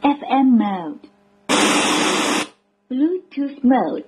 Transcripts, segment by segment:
FM mode. Bluetooth mode.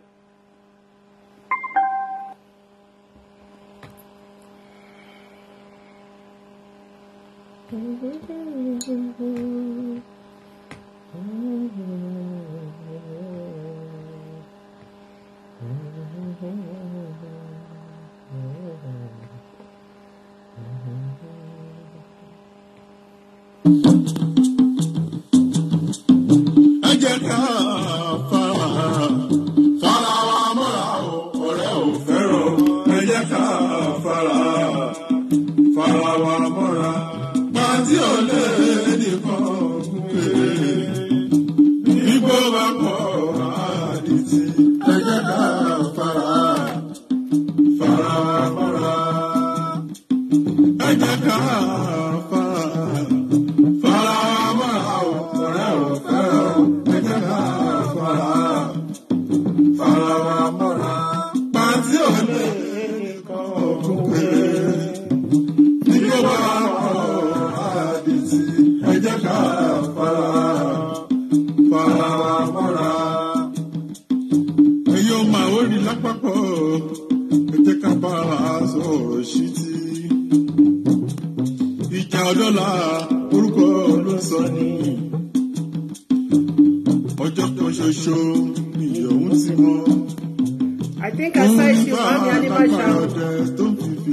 I think I saw you, mommy, animation.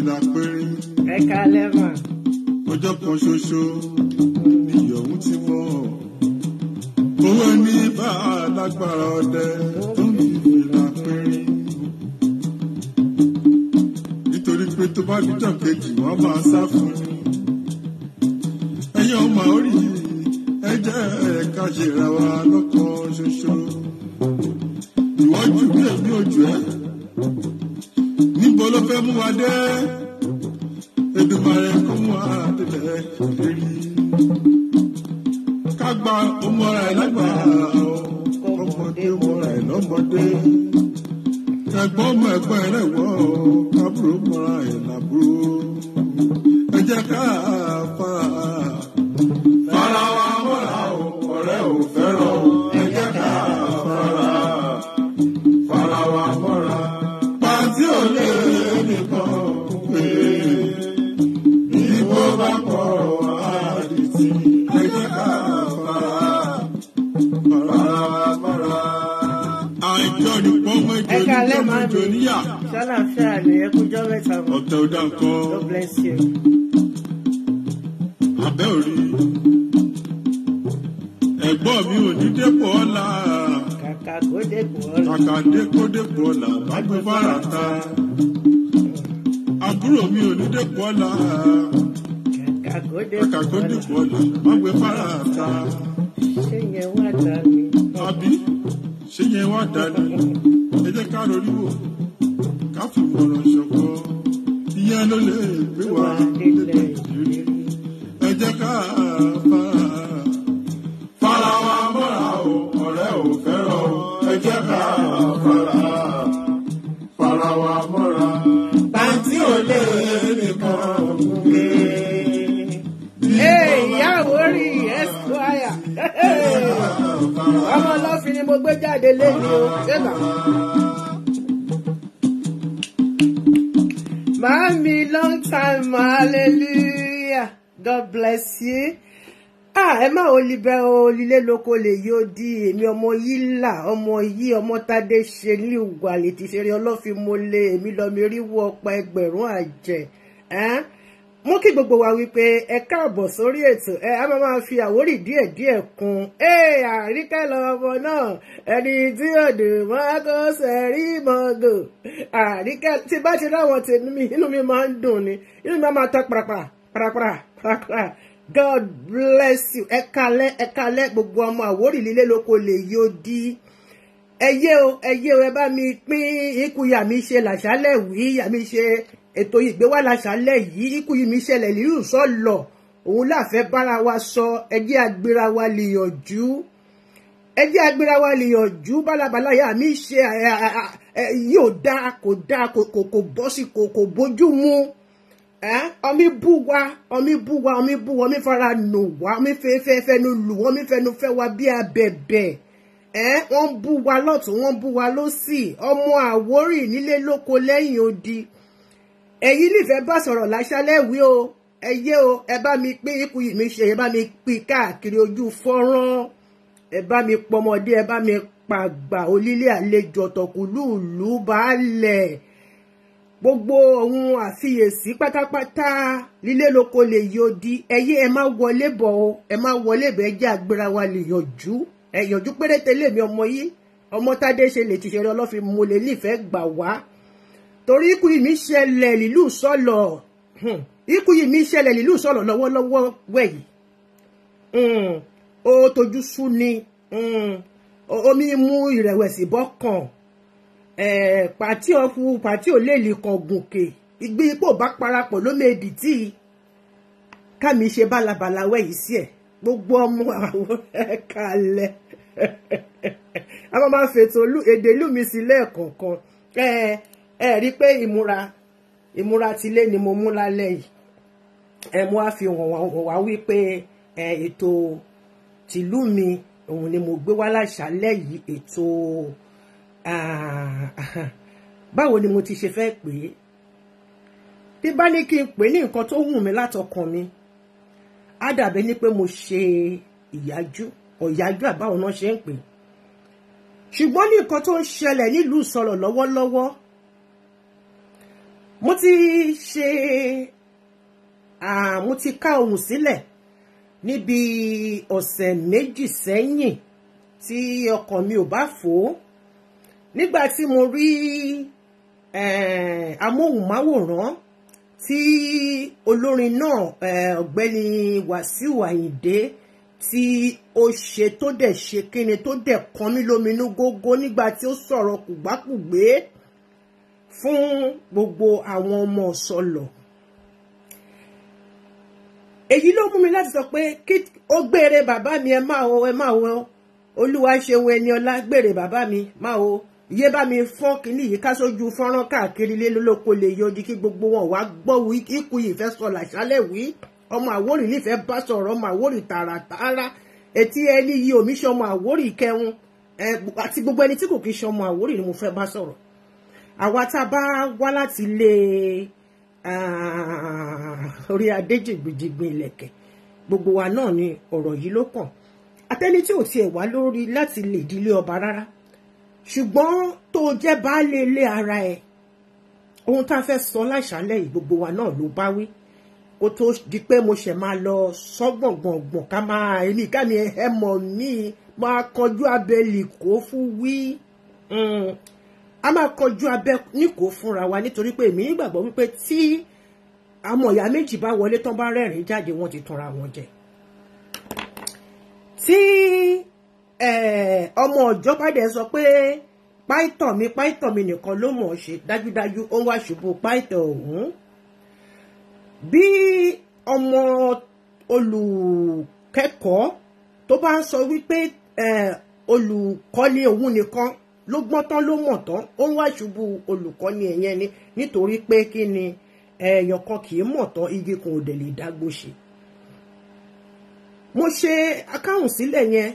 God bless you. Adele. Ẹ̀gbọ́n mi ò ní dépò ọ̀la. Kàkà kó dépò ọ̀la. Kàkà kó dépò ọ̀la. Má gbé bára ta. Àbúrò mi ò ní dépò ọ̀la. Kàkà kó dépò ọ̀la. Má gbé bára ta. Ṣé yẹn wá dá mi? Àbí ṣé yẹn wá dá mi? Ẹ jẹ́ ká ronú wò. Ká fi mọ̀ràn ṣọ̀kọ́. Ìyẹn ló lè gbé wa délẹ̀ ìrírí. Ẹ jẹ́ ká fara wa mọ́ra o, ọ̀rẹ́ ò fẹ́ràn o. Ẹ jẹ́ ká fara wa mọ́ra. Bàtí ò lè nìkan gbé. Ìyáwó rí Esquire. Ọmọ ọlọ́fin ni mo gbé jáde lẹ́yìn o. Mami, long time, hallelujah. God bless you. Ẹ má olíbẹ̀ olílé lóko lè yóò di èmi ọmọ yìí là ọmọ yìí ọmọ tádé ṣe ní ìwà lè ti ṣeré ọlọ́fin mo lé èmi lọ mi rí wọ ọ̀pá ẹgbẹ̀rún àjẹ́. Mú kí gbogbo wa wípé ẹ káàbọ̀ sórí ètò a máa fi àwórì díẹ̀díẹ̀ kún. Àríkẹ́ lọ́mọ náà ẹni tí òdò máa kó sẹ́rí mọ́gò. Àríkẹ́ tí bá ti ráwọn tèmi inú mi máa ń dùn ni inú mi máa tọ́ parapara. God bless you. Ẹ kálẹ́ gbogbo ọmọ àwórì lílé lóko lè yóò di. Ẹyẹ o ẹ bá mi pín ikú yà mí ṣe làṣálẹ̀ wí yà mí ṣe ètò ìgbéwà làṣálẹ̀ yìí ikú yìí mi ṣẹlẹ̀ lílù sọ lọ òun láfẹ́ bára wa sọ ẹjẹ́ agbéra wa lè yànjú bálabàlá yà mí ṣe yóò dá kò bọ́ sí kò bójú mu omi bú wa omi fara nù wá omi fẹnu lù omi fẹnu fẹ́ wa bí abẹ̀bẹ̀ wọ́n bú wa lọ́tún wọ́n bú wa lósì ọmọ Àwórì nílé lóko lẹ́yìn odi ẹ̀yin nífẹ̀ẹ́ bá sọ̀rọ̀ láṣálẹ́ wí o ẹyẹ o ẹ bá mi pín ikú yìí mi ṣe ẹ bá mi pín káàkiri ojú fọ́nrán ẹ bá mi pọmọdé ẹ bá mi pàgbà onílé àlejò ọ̀tọ̀kùlùlù baálẹ̀ gbogbo ohun àfiyèsí pátápátá lílé lóko lè yọdí ẹyẹ ẹ má wọlé bọ̀ o ẹ má wọlé bẹ̀ jẹ́ àgbéra wa lè yọjú péréte lèmi ọmọ yìí ọmọ Tádé ṣe lè ti ṣeré ọlọ́fin mo lè nífẹ̀ẹ́ gbà wá torí ikú yìí mi ṣẹlẹ̀ nílùú Sọ́lọ̀ ikú yìí mi ṣẹlẹ̀ nílùú Sọ́lọ̀ lọ́wọ́lọ́wọ́ wẹ̀yí ó tójú sú ni omi mú ìrẹ̀wẹ̀sì bọ́kàn pàtí ò lè lè kàn gùnkè ìgbé ipò bá parapọ̀ ló méjì tí kámi ṣe bálabàlà wẹ̀yí sí ẹ̀ gbogbo ọmọ àwọn ẹ̀kalẹ̀ a máa fètò èdè ìlú mi sí lẹ́ẹ̀kọ̀ọ̀kan rí pé ìmúra tilé ni mo mú lálẹ́ yìí mo á fi hàn wá wípé ètò tìlú mi òun ni mo gbé wá láṣálẹ́ yìí ètò báwo ni mo ti ṣe fẹ́ pè é bí bá ní kí n pè ní nǹkan tó wù mí látọkàn mi á dàbí ní pé mo ṣe ọ̀yájú àbáwọn náà ṣe ń pè ṣùgbọ́n ní nǹkan tó ń ṣẹlẹ̀ nílùú Ìsọlọ̀ lọ́wọ́lọ́wọ́ mo ti ká ohùn sílẹ̀ níbi ọ̀sẹ̀ méjì sẹ́yìn tí ọkàn mi ò bá fò ó nígbà tí mo rí amóhùnmáwòrán tí olórin náà ọ̀gbẹ́ni Wàsíù Àyìndé tí ó ṣe tó dẹ̀ ṣe kíni tó dẹ̀ kan mí lóminú gógó nígbà tí ó sọ̀rọ̀ kùgbákùgbé fún gbogbo àwọn ọmọ Ìsọlọ̀ èyí ló mú mi láti sọ pé kí ó gbére bàbá mi ẹ máa wo olúwa ṣeun ẹni ọlá gbére bàbá mi máa wo iye bá mi fọ́n kíní yìí ká sójú fọ́nrán káàkiri lé lólóko lè yọjú kí gbogbo wọn wá gbọ́ wí ikú yìí fẹ́ sọ làṣálẹ̀ wí ọmọ Àwórì nífẹ̀ẹ́ bá sọ̀rọ̀ ọmọ Àwórì tààràtààrà etí ẹni yìí omi ṣe ọmọ Àwórì kẹun àti gbogbo ẹni tí kò kí ṣe ọmọ Àwórì ni mo fẹ́ bá sọ̀rọ̀ àwa tá a bá wá láti ilé orí adéjìgbìjìgbìn ilẹ̀kẹ̀ gbogbo wa náà ni ọ̀rọ̀ yìí ló kàn àtẹni tí ò tiẹ̀ wá lórí láti lè dílé ọba rárá ṣùgbọ́n tó jẹ́ baálé ilé ara ẹ̀ ohun tá a fẹ́ sọ láṣálẹ̀ yìí gbogbo wa náà ló bá wí kó tó di pé mo ṣẹ̀ máa lọ sọ́gbọ̀ngbọ̀ngbọ̀n ká máa èmi ká mi ẹ mọ̀ mí máa kọjú abẹ lìkó fún wí a máa kọjú abẹ níkó fúnra wa nítorí pé èmi nígbàgbọ́ wípé tí àwọn ìyá méjì bá wọlé tán bá rẹ́rìn jáde wọ́n ti tanra wọn jẹ tí ọmọ ọjọ́ bá dẹ̀ sọ pé páìtàn mi nìkan ló mọ̀ ọ́ ṣe dájúdájú ó ń wá ṣubú páìtàn ọ̀hún bí ọmọ olùkẹ́kọ̀ọ́ tó bá ń sọ wípé olùkọ́ni òun nìkan ló gbọ́n tán ló mọ̀ tán ó ń wá ṣubú olùkọ́ni ẹ̀yẹn ni nítorí pé kí ni èèyàn kan kì í mọ̀ tán igi kan ò dẹ̀ lè dágbó ṣe mo ṣe akáhùn sílẹ̀ yẹn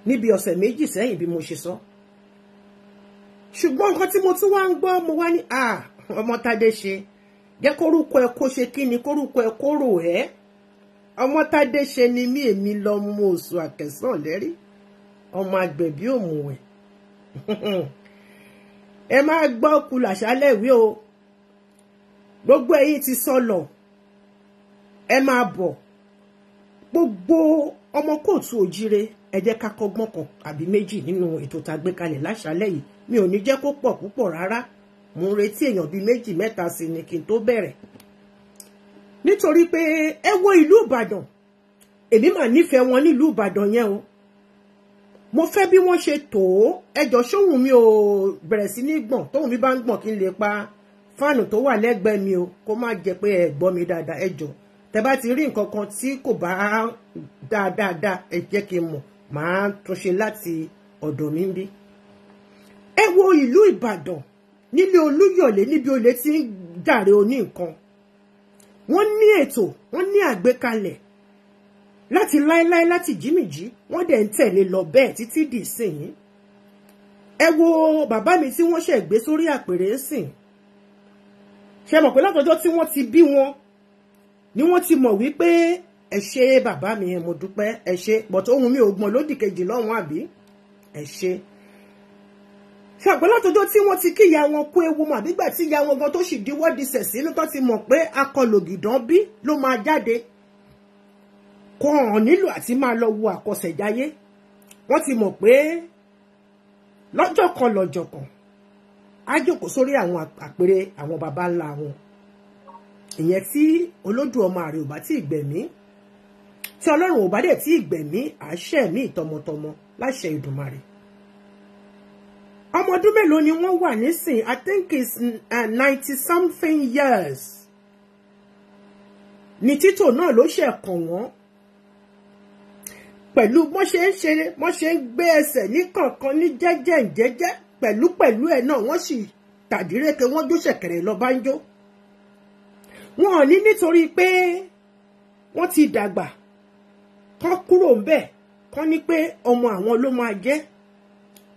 níbi ọ̀sẹ̀ méjì sẹ́yìn bí mo ṣe sọ ṣùgbọ́n nǹkan tí mo tún wá ń gbọ́ mo wá ní ọmọ Tádé ṣe jẹ́ kórúkọ ẹ kó ṣe kí ni kórúkọ ẹ kó rò ẹ́ ọmọ Tádé ṣe ni mí èmi lọ mú oṣù àkẹsàn lẹ́rí ọmọ àgbẹ̀bí òmùwẹ̀ ẹ máa gbọ́ kú làṣálẹ̀ ìwé o gbogbo ẹ̀yin ti Sọlọ̀ ẹ máa bọ̀ gbogbo ọmọ kóòtù òjíire ẹ jẹ́ ká kọ́gbọ́n kan àbí méjì nínú ètò tá a gbé kalẹ̀ láṣálẹ̀ yìí mi ò ní jẹ́ kó pọ̀ púpọ̀ rárá mo ń retí èèyàn bíi méjì mẹ́ta sí ni kí n tó bẹ̀rẹ̀ nítorí pé ẹ wo ìlú Ìbàdàn èmi mà nífẹ̀ẹ́ wọn nílùú Ìbàdàn yẹn o mo fẹ́ bí wọ́n ṣe tò ó ẹjọ́ sóhun mi ò bẹ̀rẹ̀ sí ní gbọ̀n tóhun mi bá ń gbọ̀n kí n lè pa fáànù tó wà lẹ́gbẹ̀ẹ́ mi o kó má jẹ́ pé ẹ gbọ́ mi dáadáa ẹjọ́ tẹ́ bá ti rí nǹkan kan tí kò bá dáadáa ẹ jẹ́ kí n mọ̀ màá túnṣe láti ọ̀dọ̀ mi ń bí. ẹ wo ìlú Ìbàdàn nílé Olúyọ̀lé níbi olè tí ń jàre oní nǹkan. Wọ́n ní ètò, wọ́n ní àgbékalẹ̀ láti láéláé láti jímìjí, wọ́n dẹ̀ ń tẹ̀lé lọ bẹ́ẹ̀ títí dì sìn. Ẹ wo bàbá mi tí wọ́n ṣẹ̀ gbé sórí àpèrè sìn. Ṣé mọ̀ pé látọjọ́ tí wọ́n ti bí wọn ni wọ́n ti mọ̀ wípé ẹ ṣé bàbá mi mo dúpẹ́ ẹ ṣé, but ohun mi ò gbọ́n lódì kejì lọ́hùn àbí ẹ ṣé. Ṣé àpò látọjọ́ tí wọ́n ti kí ìyá wọn kú ewu mọ̀ àbígbà tí ìyá wọn gan tó sì díwọ́ disẹ̀ sínú tó ti mọ̀ pé akọlògìdán bí ló máa jáde. Kò hàn nílò àti máa lọ wo àkọsẹ̀jáyé. Wọ́n ti mọ̀ pé lọ́jọ́ kan á jókòó sórí àwọn àpèrè àwọn baba ńlá wọn. Ìyẹn tí olódù ọmọ àrè ò bá tí ìgbẹ̀mí, tí Ọlọ́run ò bá dẹ̀ tí ìgbẹ̀mí àṣẹ mi tọmọtọmọ láṣẹ Ìdùmarè. Ọmọ ọdún mélòó ni wọ́n wà nísìn? I think it's 90 something years. Ní títò náà ló ṣe kàn wọ́n. Pẹ̀lú bọ́n ṣe ń gbé ẹsẹ̀ ní kọ̀ọ̀kan ní jẹ́jẹ́ pẹ̀lú ẹ̀ náà wọ́n sì tàdíreke wọ́n jó ṣẹ̀kẹ̀rẹ̀ lọ bá ń jó. Wọn ò ní nítorí pé wọ́n ti dàgbà kán kúrò ńbẹ̀ kán ní pé ọmọ àwọn ló máa jẹ́.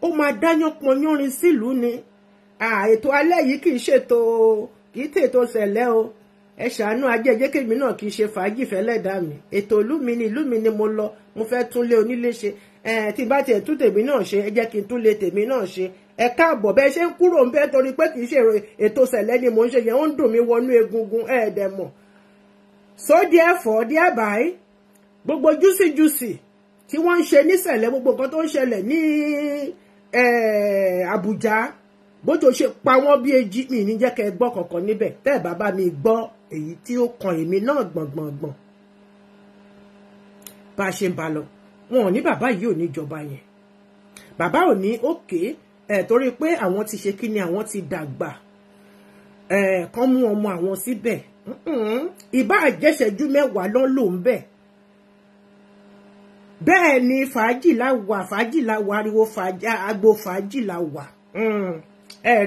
Ó máa dáyán pọnyánrin sílùú ni. Ètò alẹ́ yìí kì í tètò ṣẹlẹ̀ o. Ẹ ṣàánú ajẹ́jẹ́ kèmí náà kì í ṣe fàájì fẹ́lẹ́dà mi. Ètò ìlú mi ni mo lọ. Mo fẹ́ tún lé onílé ṣe. Tí bá tiẹ̀ tún tèmi náà ṣe, ẹ jẹ́ kí n tún lé tèmi náà ṣe. Ẹ káàbọ̀ bẹ́ẹ̀ ṣe ń kúrò ń bẹ́ torí pé kì í ṣe ètò ṣẹlẹ̀ ni mò ń ṣe yẹn. Ó ń dùn mí wọnú egungun ẹ̀ẹ́dẹ̀ mọ̀. So therefore thereby gbogbo júsìjúsì tí wọ́n ń ṣe nísẹ̀lẹ̀ gbogbo nǹkan tó ń ṣẹlẹ̀ ní Àbújá bójú ṣe pa wọ́n bí ejì mi ní jẹ́ kẹ́ gbọ́ kankan níbẹ̀ tẹ́ bàbá mi gbọ́ èyí tí ó kan èmi náà gbọ̀ngbọ̀ngbọ̀n bá a ṣe ń ba lọ. Wọn ò ní bàbá yìí ò ní ìjọba yẹn, bàbá ò ní òkè torí pé àwọn ti ṣe kíni, àwọn ti dàgbà kán mú ọmọ àwọn síbẹ̀. Ìbá àjẹsẹ̀jú mẹ́wàá ló ń lò ń bẹ̀. Bẹ́ẹ̀ ni fàájì la wà ariwo fàájì agbo fàájì la wà.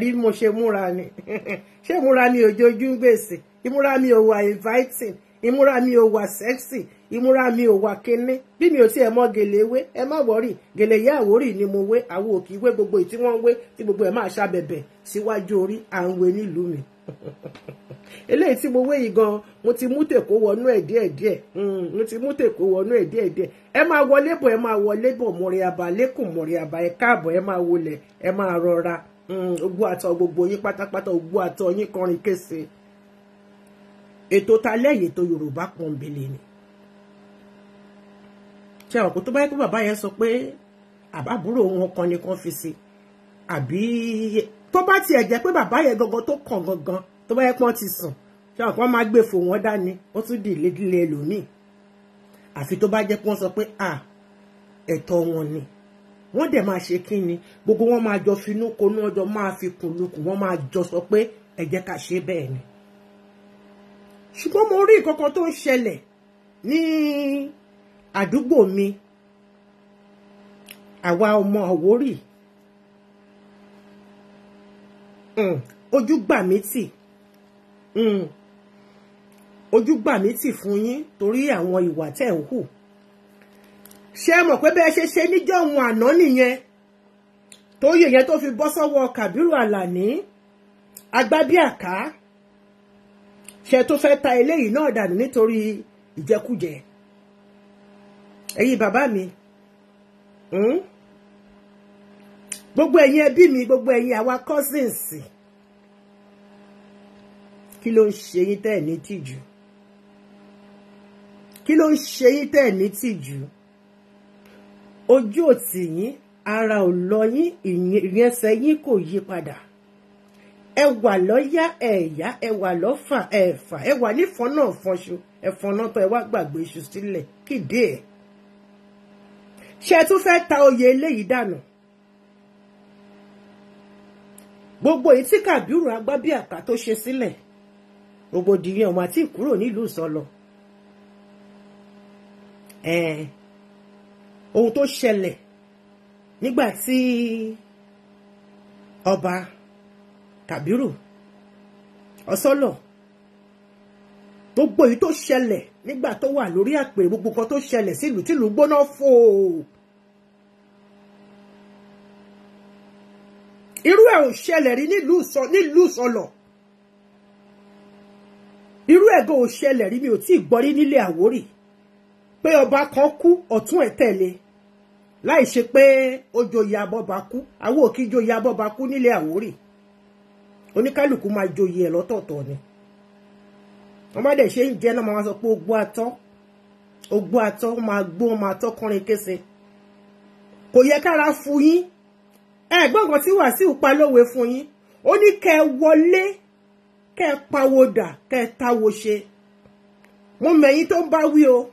Rí mo ṣe múra ni ṣé múra mi ò jojú gbèsè, ìmúra mi ò wà inviting, ìmúra mi ò wà sexy, ìmúra mi ò wà kíní. Bí mi ò tiẹ̀ mọ gèlè wé ẹ má wọ́rì, gèlè yá àwórì ni mo wé, àwọn òkì wé gbogbo tí wọ́n wé tí gbogbo ẹ̀ máa ṣàbẹ̀bẹ̀ síwájú orí à ń wé nílùú mi. Eléyìí tí mo wé yìí gan mo ti mú tèkó wọnú ẹ̀ díẹ̀díẹ̀. Mo ti mú tèkó wọnú ẹ̀ díẹ̀díẹ̀. Ẹ máa wọlé bọ̀ mọ̀rẹ́ àbá lẹ́kùn mọ̀rẹ́ àbá ẹ káàbọ̀ ẹ máa wọlé ẹ máa rọra. Ogbó àtọ̀ gbogbo yín pátápátá ogbó àtọ̀ yín kọrin kése. Ètò ta lẹ́yìn ètò Yorùbá pọ̀nbélé ni. Ṣé àwọn kò tó bá yẹ kó bàbá yẹn sọ pé àbábúrò wọn kan ni kan fi sí, àbí tó bá tiẹ̀ jẹ́ pé bàbá yẹn gangan tó kàn gangan tó bá yẹ pọ́n ti sùn, ṣé àwọn kan máa gbé fò wọ́n dání ó tún di ìlédílé ẹlòmíì. Àfi tó bá jẹ́ pé wọ́n sọ pé ẹ̀tọ́ wọn ni wọ́n dẹ̀ máa ṣe kí ni, gbogbo wọn máa jọ finú konú ọjọ́ máa fi kùn lukùn, wọ́n máa jọ sọ pé ẹ jẹ́ ká ṣe bẹ́ẹ̀ ni. Ṣùgbọ́n mo rí nǹkan kan tó ń ṣẹlẹ̀ ní àdúgbò mi, àwa ọmọ Àwórì. Ojú gbà mí tì, ojú gbà mí tì fún yín torí àwọn ìwà tẹ́ ń hù. Ṣé mọ̀ pé bẹ́ẹ̀ ṣe níjọ́ ohun àná nìyẹn tó yẹ yẹn tó fi bọ́ sọ́wọ́ Kàbírù Àlàní Agbábíàká. Ṣé tó fẹ́ ta eléyìí náà dànù nítorí ìjẹkújẹ. Ẹ̀yin bàbá mi, gbogbo ẹ̀yin ẹbí mi, gbogbo ẹ̀yin àwa cousins, kí ló ń ṣe yín tẹ́ ẹ̀ ní tìjú? Kí ló ń ṣe yín tẹ́ ẹ̀ ní tìjú? Ojú ò tì yín, ara ò lọ yín, ìyẹnsẹ̀ yín kò yí padà. Ẹ wà lọ́yà ẹ̀yà, ẹ wà lọ́fà ẹ̀fà, ẹ wà nífọ̀n náà fọnṣu, ẹ̀fọ̀n náà tọ́ ẹ wá gbàgbé iṣu sílẹ̀ kíde ẹ̀. Ṣé ẹ tún fẹ́ ta oyè eléyìí dànù? Gbogbo èyí tí Kàbírù Agbábíàká tó ṣe sílẹ̀, rògbòdìyàn ọmọ àti ìkúrò nílùú Ìsọlọ. Ohun tó ṣẹlẹ̀ nígbà tí ọba Kàbírù Isolo gbogbo èyí tó ṣẹlẹ̀ nígbà tó wà lórí àpèrè, gbogbo kan tó ṣẹlẹ̀ sílùú tìlú gbóná fò. Irú ẹ̀ ò ṣẹlẹ̀ rí nílùú Isolo. Irú ẹ̀ gan ò ṣẹlẹ̀ rí, mi ò tí ì gbọ́ rí nílé Àwórì pé ọba kan kú ọ̀tún ẹ̀ tẹ̀lé láì ṣe pé ó joyè abọ́ba kú. Àwọn ò kí joyè abọ́ba kú nílé Àwórì. Oníkálùkù máa joyè ẹ̀ lọ́tọ̀ọ̀tọ̀ ni. Wọ́n bá dẹ̀ ṣe ń jẹ́ náà máa sọ pé ogbó atọ́ máa gbó máa tọ́ kọrin kése. Kò yẹ kára fún yín. Ẹ̀gbọ́n kan tí Wàsíù pa lówe fún yín. Ó ní kẹ́ wọlé, kẹ́ pawódà, kẹ́ táwo ṣe. Mo mẹ̀yìn tó ń bá wí o.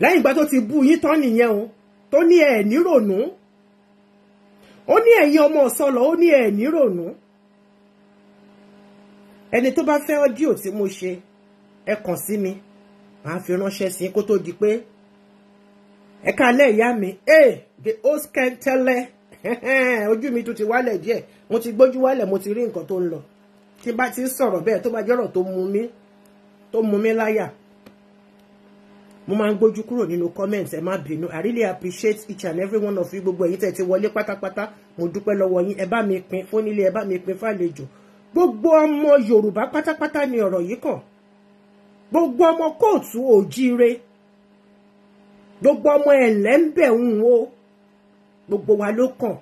Lẹ́yìn ìgbà tó ti bú yín tán nìyẹn o. Tó ní ẹ̀ nírònú. Ó ní ẹ̀yin ọmọ Isolo, ó ní ẹ̀ nírònú. Ẹni tó bá fẹ́ ọ́díò tí mo ṣe, ẹ kàn sí mi. Màá fi ránṣẹ́ sí kó tó di pé ẹ káalẹ́ ìyá mi. The host can tell ojú mi tún ti wálẹ̀ díẹ̀. Mo ti gbójú wálẹ̀, mo ti rí nǹkan tó ń lọ. Tí bá ti sọ̀rọ̀ bẹ́ẹ̀ tó bá jọ́rọ̀ tó mú mi láyà. Mo máa ń gbójú kúrò nínú comments, ẹ má bínú. I really appreciate each and every one of you. Gbogbo ẹ̀yin tẹ́ ti wọlé pátápátá. Mo dúpẹ́ lọ́wọ́ yín. Ẹ bá mi pín fún nílé, ẹ bá mi pín fàlejò. Gbogbo ọmọ Yorùbá pátápátá ni ọ̀rọ̀ yìí kàn. Gbogbo ọmọ kóòtù òjíire. Gbogbo ọmọ ẹ̀lẹ́ńbẹ̀ ń wo. Gbogbo wa ló kàn.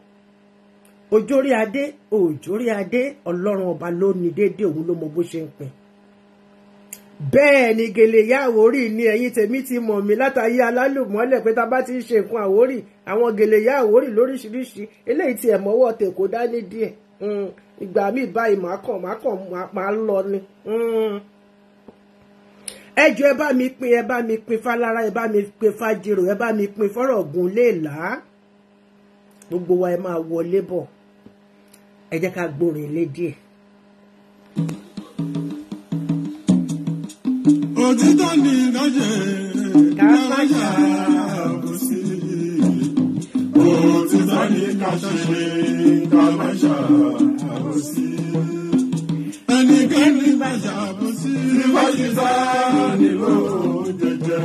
Ojórí adé, òjórí adé, Ọlọ́run ọba ló ní déédéé, òun ló mọ bó ṣe ń pín. Bẹ́ẹ̀ ni gèlè ìyá Àwórì ni ẹ̀yin tèmi ti mọ̀ mí látàyé alálùmọ́lẹ̀ pé tá bá ti ń ṣe nǹkan Àwórì, àwọn gèlè ìyá Àwórì lóríṣiríṣi, eléyìí tí ẹ̀ mọ́wọ́ tèkó dání díẹ̀. Ìgbà míì báyìí máa lọ ni. Ẹ jọ̀ọ́ ẹ bá mi pín Fálára, ẹ bá mi pín Fájìrò, ẹ bá mi pín Fọ́rọ̀gùn Léèlá. Gbogbo wa ẹ máa wọlé bọ̀. Ẹ jẹ́ ká gbórin lé díẹ̀. Òtítọ́ ni ìdájẹ́ ká má ṣàbòsí. Òtítọ́ ni ká ṣe ká má ṣàbòsí. Ẹnikẹ́ni bá ṣàbòsí wáyé sá nílò jẹjẹ.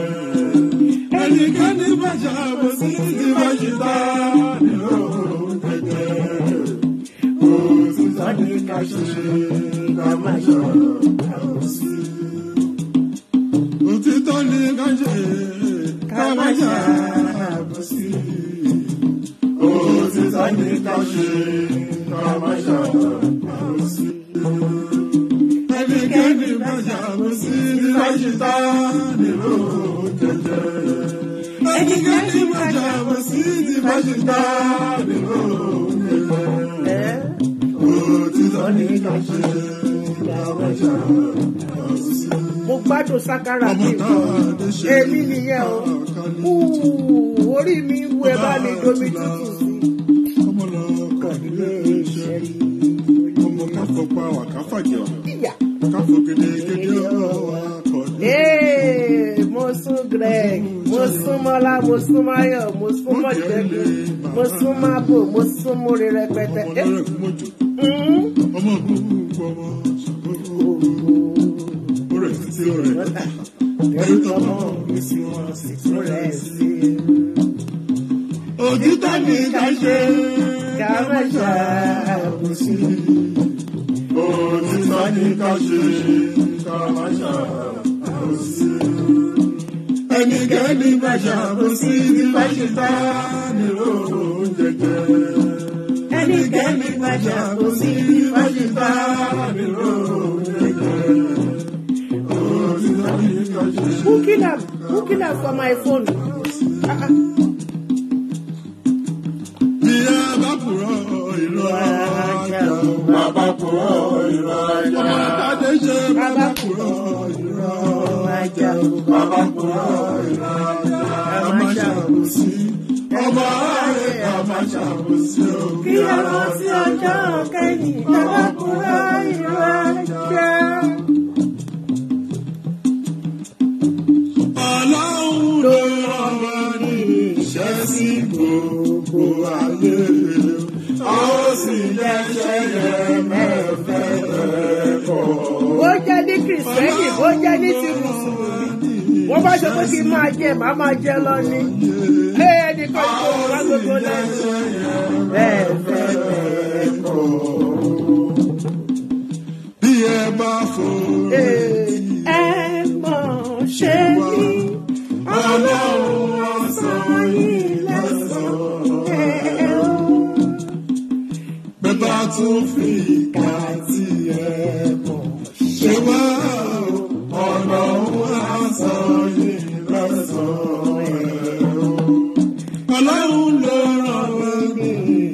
Ẹnikẹ́ni bá ṣàbòsí wáyé sá nílò jẹjẹ. Òtítọ́ ni ká ṣe ká má ṣàbòsí. Òtítọ́ ni ká ṣe ká má ṣàbòsí. Òtítọ́ ni ká ṣe ká má ṣàbòsí. Ẹnikẹ́ni bá ṣàbòsí ní láṣìṣà nílò jẹjẹ. Ẹnikẹ́ni bá ṣàbòsí ní láṣìṣà nílò jẹjẹ. Òtítọ́ ni ká ṣe ká má ṣàbòsí. Mo gbádùn sákàrà bí nǹkan. Èmi nìyẹn o. Orí mi wú ẹ bá mi domi tútù sí. Ọmọlọ́kàdílé ìṣẹ́rí. Ọmọ káfọ́ pa wà káfàjẹ́ wà. Káfọ́ gẹ́gẹ́ ọwọ́ akọ̀dé. Mo sún Greg, mo sún Mọ́lá, mo sún Máyọ̀, mo sún Mọ̀jẹ́bí, mo sún Mábò, mo sún Múre rẹpẹtẹ. Ọmọ rẹ̀ kú mọ́jọ. Ọmọ gbogbo ọmọ ṣàkóso. Sí ọ̀rẹ́ ẹ̀rù tọmọ mi sí wọn sì tún rẹ̀ sí. Òtítọ́ ni ká ṣe ká má ṣàbòsí. Òtítọ́ ni ká ṣe ká má ṣàbòsí. Ẹnikẹ́ni bá ṣàbòsí ní bá ṣe tá nílò jẹjẹ. Ẹnikẹ́ni bá ṣàbòsí ní bá ṣe tá nílò jẹjẹ. Hooking up for my phone. Bàbá kúrò ìlú ajá. Ọmọdé ṣe bàbá kúrò ìlú ajá. Bàbá kúrò ìlú ajá. Ẹ má ṣàbòsí. Ọba rẹ̀ ẹ má ṣàbòsí. Kí ẹ rántí ọjọ́ kẹ́yìn. Bàbá kúrò ìlú ajá. Ọlọ́run ló rán wa ní iṣẹ́ sí gbogbo ayé. sì jẹ́ ṣẹ́yẹ mẹ́fẹ́ kọ́. Bó jẹ́ ní Kìrìsìtẹ́nì, bó jẹ́ ní ti Mùsùlùmí. Wọ́n bá sọ pé kí n máa jẹ, màá máa jẹ lọ ni. Ẹnì kan tó wá gbogbo lẹ́nu. Mẹ́fẹ́ kọ́. Bí ẹ bá fò. Ẹ mọ̀ ṣe ní Ọlọ́run ọ̀sán yìí lẹ́sàn-án. Bẹ́ẹ̀ bá tún fi ìka tí ẹ mọ̀ ṣe wá Ọlọ́run ọ̀sán yìí lẹ́sàn-án. Ọlọ́run ló rán mi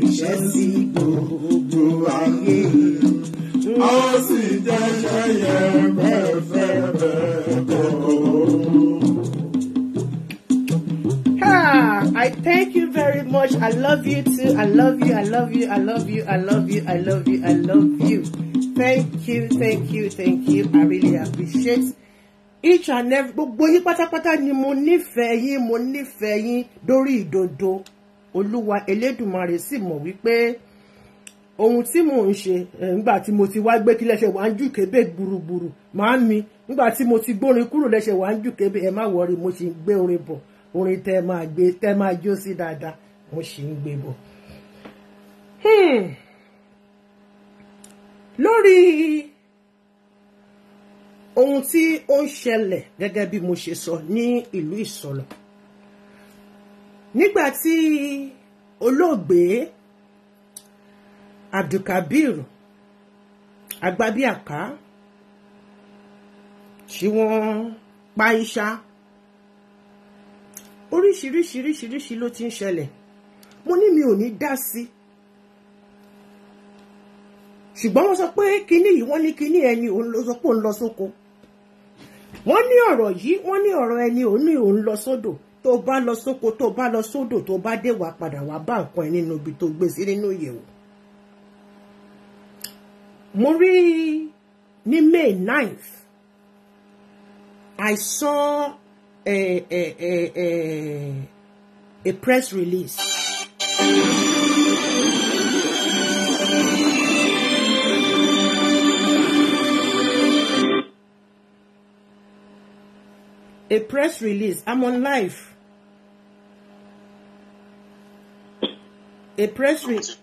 iṣẹ́ sí gbogbo ayé. Ó sì jẹ́ ṣẹ́yẹ mẹ́fẹ́ kọ́. I thank you very much. I love you too. I love you. I love you. I love you. I love you. I love you. I love you. Thank you. Thank you. Thank you. I really appreciate each and every. Gbogbo yín pátápátá ni mo nífẹ̀ẹ́ yín. Mo nífẹ̀ẹ́ yín dórí ìdodo. Olúwa Elédùmarè sì mọ̀ wípé ohun tí mò ń ṣe nígbà tí mo ti wá gbé kí lẹ́sẹ̀ wá ń jù kébé gbùrùgbùrù máa ń mi nígbà tí mo ti gbórin kúrò lẹ́sẹ̀ wá ń jù kébé ẹ má wọrí mo sì ń gbé orin bọ̀ orin tẹ́ máa jó sí dáadáa mo sì ń gbé bọ̀. Lórí ohun tí ó ń ṣẹlẹ̀ gẹ́gẹ́ bí mo ṣe sọ ní ìlú Ìsọlọ̀ nígbà tí olóògbé Abdulkabir Agbábíàká tí wọ́n pa Ìṣá oríṣiríṣi ló ti ń ṣẹlẹ̀ mo ní mi ò ní dá sí ṣùgbọ́n wọ́n sọ pé kíní yìí wọ́n ní kíní ẹni òun ló sọ pé òun lọ sóko wọ́n ní ọ̀rọ̀ yìí wọ́n ní ọ̀rọ̀ ẹni òun ní òun lọ sódò tó bá lọ sóko tó bá lọ sódò tó bá dé wá padà wá bá nǹkan ẹ nínú ibi tó gbé sí nínú ìyẹ̀wò. Mo rí ní May 9th I saw a press release. A press release. I'm on live. A press release.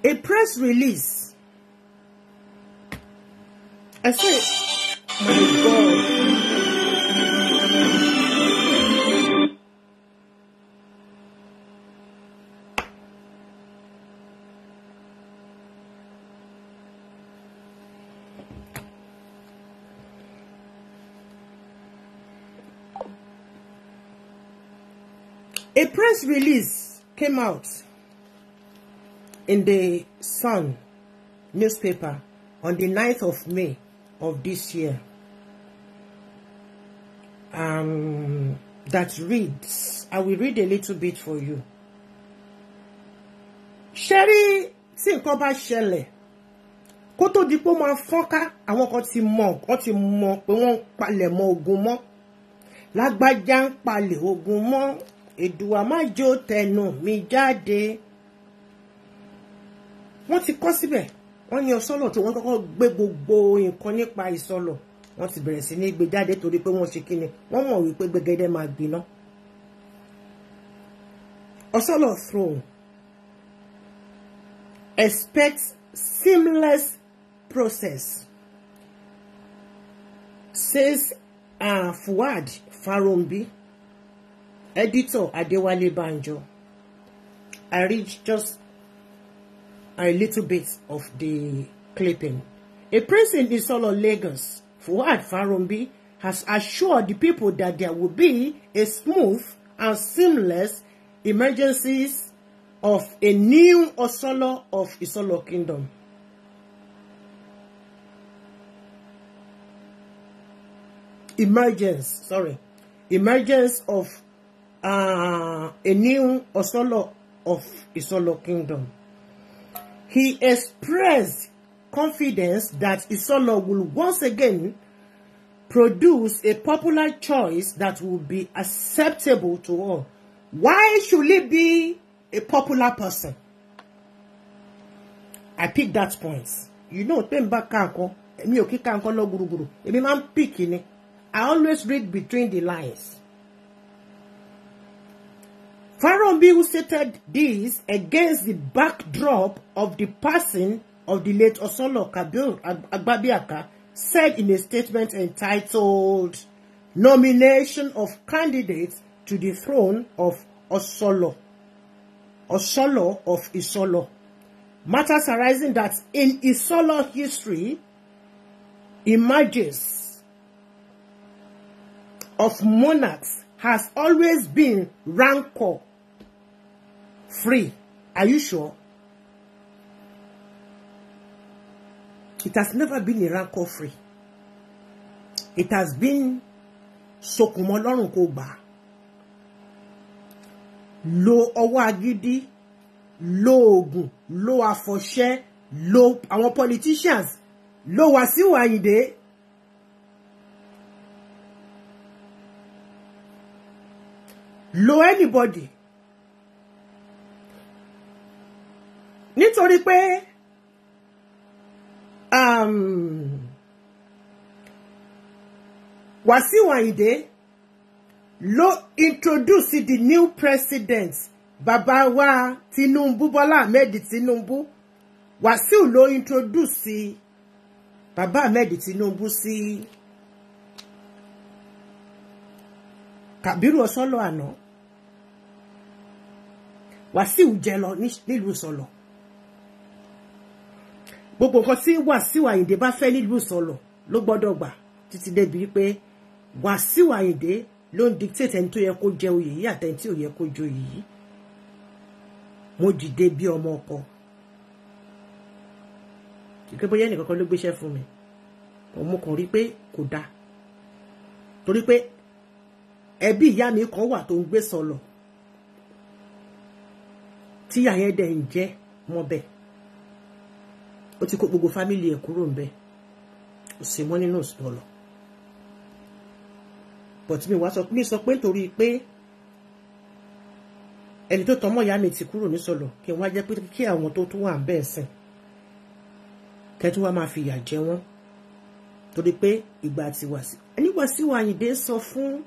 A press release. I said, my God. A press release came out in the Sun newspaper on the 9th of May of this year. That reads, I will read a little bit for you. Sherry, tí nǹkan bá ṣẹlẹ̀, kó tó di pé máa fọ́nká, àwọn kan ti mọ̀ pé wọ́n ń palẹ̀ mọ́ ogun mọ́. Lágbájá ń palẹ̀ ogun mọ́, Èdùà má jò tẹnu mi jáde. Wọ́n ti kọ síbẹ̀, wọ́n ní Ọ̀sọ́lọ̀ tó wọ́n kọ́kọ́ gbé gbogbo nǹkan nípa Ìsọlọ̀. Wọ́n ti bẹ̀rẹ̀ sí ní gbé jáde torí pé wọ́n ṣe kíni, wọ́n mọ̀ wípé gbẹgẹdẹ máa gbiná. Ọ̀sọ́lọ̀ throne. Expect seamless process, says Fuad Farombi, editor Adewale Banjo. I read just a little bit of the clipping. A prince in Isolo, Lagos, Fuad Farombi, has assured the people that there will be a smooth and seamless emergencies of a new Osolo of Isolo Kingdom. Emergence of a new Osolo of Isolo Kingdom. He expressed confidence that Isolo will once again produce a popular choice that will be acceptable to all. Why should it be a popular person? I pick that point. You know, I always read between the lines. Farombi, who stated this against the backdrop of the passing of the late Osolo Kabir Agbabiaka, said in a statement entitled Nomination of Candidates to the Throne of Osolo of Isolo. Matters arising that in Isolo history, images of monarchs has always been rancor free. Are you sure? It has never been a rancor free. It has been sokumolorun ko gba. Lo ọwọ́ agídí, lo ogun, lo àfọ̀ṣẹ, lo àwọn politicians, lo Wasiu Ayinde. Lo anybody. Nítorí pé Wasiu Ayinde lo introduce the new president, Baba wa Tinubu, Bola Ahmed Tinubu. Wasiu lo introduce Baba Ahmed Tinubu sí Kabiru Osolo àná. Wasiu jẹ lọ nílùú Sọlọ. Gbogbo nǹkan tí Wasiu Ayinde bá fẹ́ nílùú Sọlọ ló gbọ́dọ̀ gbà títí débi pé Wasiu Ayinde ló ń dictate ẹni tó yẹ kó jẹ oyè yìí àtẹni tí ò yẹ kó jẹ oyè yìí. Mo dìde bí ọmọ ọkọ. Ìké bóyá ẹnìkan kan ló gbéṣẹ́ fún mi. Mo kàn rí pé kò dáa. Torí pé ẹbí ìyá mi kan wà tó ń gbé Sọlọ. Tí ìyá yẹn dẹ̀ ń jẹ́ mọ́ bẹ́ẹ̀. Ó ti kó gbogbo fámílì ẹ̀ kúrò ńbẹ̀. Ó sì mọ́ nínú Sọlọ. But mi wá sọ pé nítorí pé ẹni tó tọmọ ìyá mi ti kúrò ní Sọlọ kí wọ́n jẹ́ pé kí àwọn tó tún wà ń bẹ́ẹ̀ sìn kẹ́tù wá máa fi ìyà jẹ wọ́n. Torí pé ìgbà tí Wasiu Ayinde sọ fún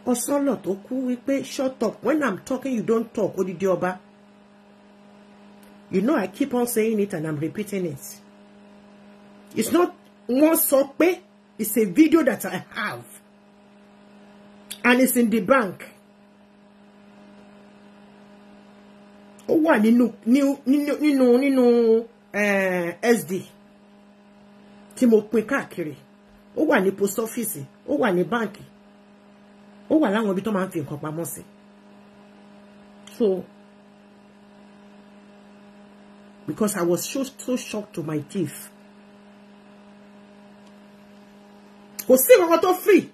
Osolo tó kú wípé shut up, when I'm talking you don't talk, odidi ọba. You know I keep on saying it and I'm repeating it. It's not one sọ pé, it's a video that I have and it's in the bank. Ó wà nínú SD tí mo pín káàkiri. Ó wà ní post office, ó wà ní báǹkì. Ó wà láwọn ibi tó máa ń fi nǹkan pamọ́ sí. So, because I was so shocked to my teeth. Kò sí nǹkan tó free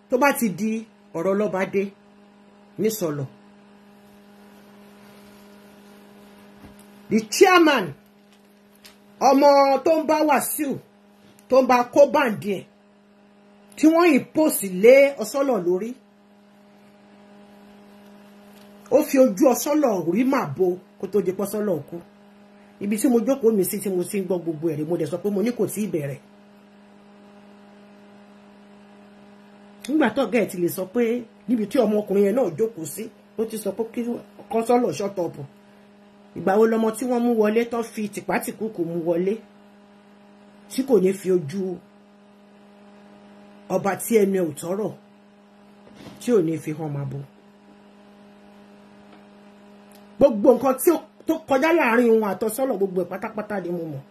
tó bá ti di ọ̀rọ̀ lọ́ba dé ní Sọlọ. The chairman, ọmọ tó ń bá Wasiu, tó ń bá kó bàǹdì ẹ̀, tí wọ́n impose lé Osolo lórí. Ó fi ojú Osolo rí màbo kó tó di Osolo kú. Ibi tí mo jókòó mi sí tí mo sì ń gbọ́ gbogbo ẹ̀rí mo dẹ̀ sọ pé mo ní kò tí ì bẹ̀rẹ̀. Nígbà tó ọ̀gá ẹ̀ ti lè sọ pé níbi tí ọmọkùnrin yẹn náà jókòó sí ó ti sọ pé kí Osolo shut up. Ìgbà wo lọmọ tí wọ́n mú wọlé tó fi tìpátìkúkù mú wọlé tí kò ní fi ojú ọba tí ẹnu ẹ̀ ò tọ́rọ̀ tí ò ní fi hàn máa bo. Gbogbo nǹkan tí tó kọjá láàrin wọn àtọsọ́lọ̀ gbogbo ẹ̀ pátápátá ni mo mọ̀.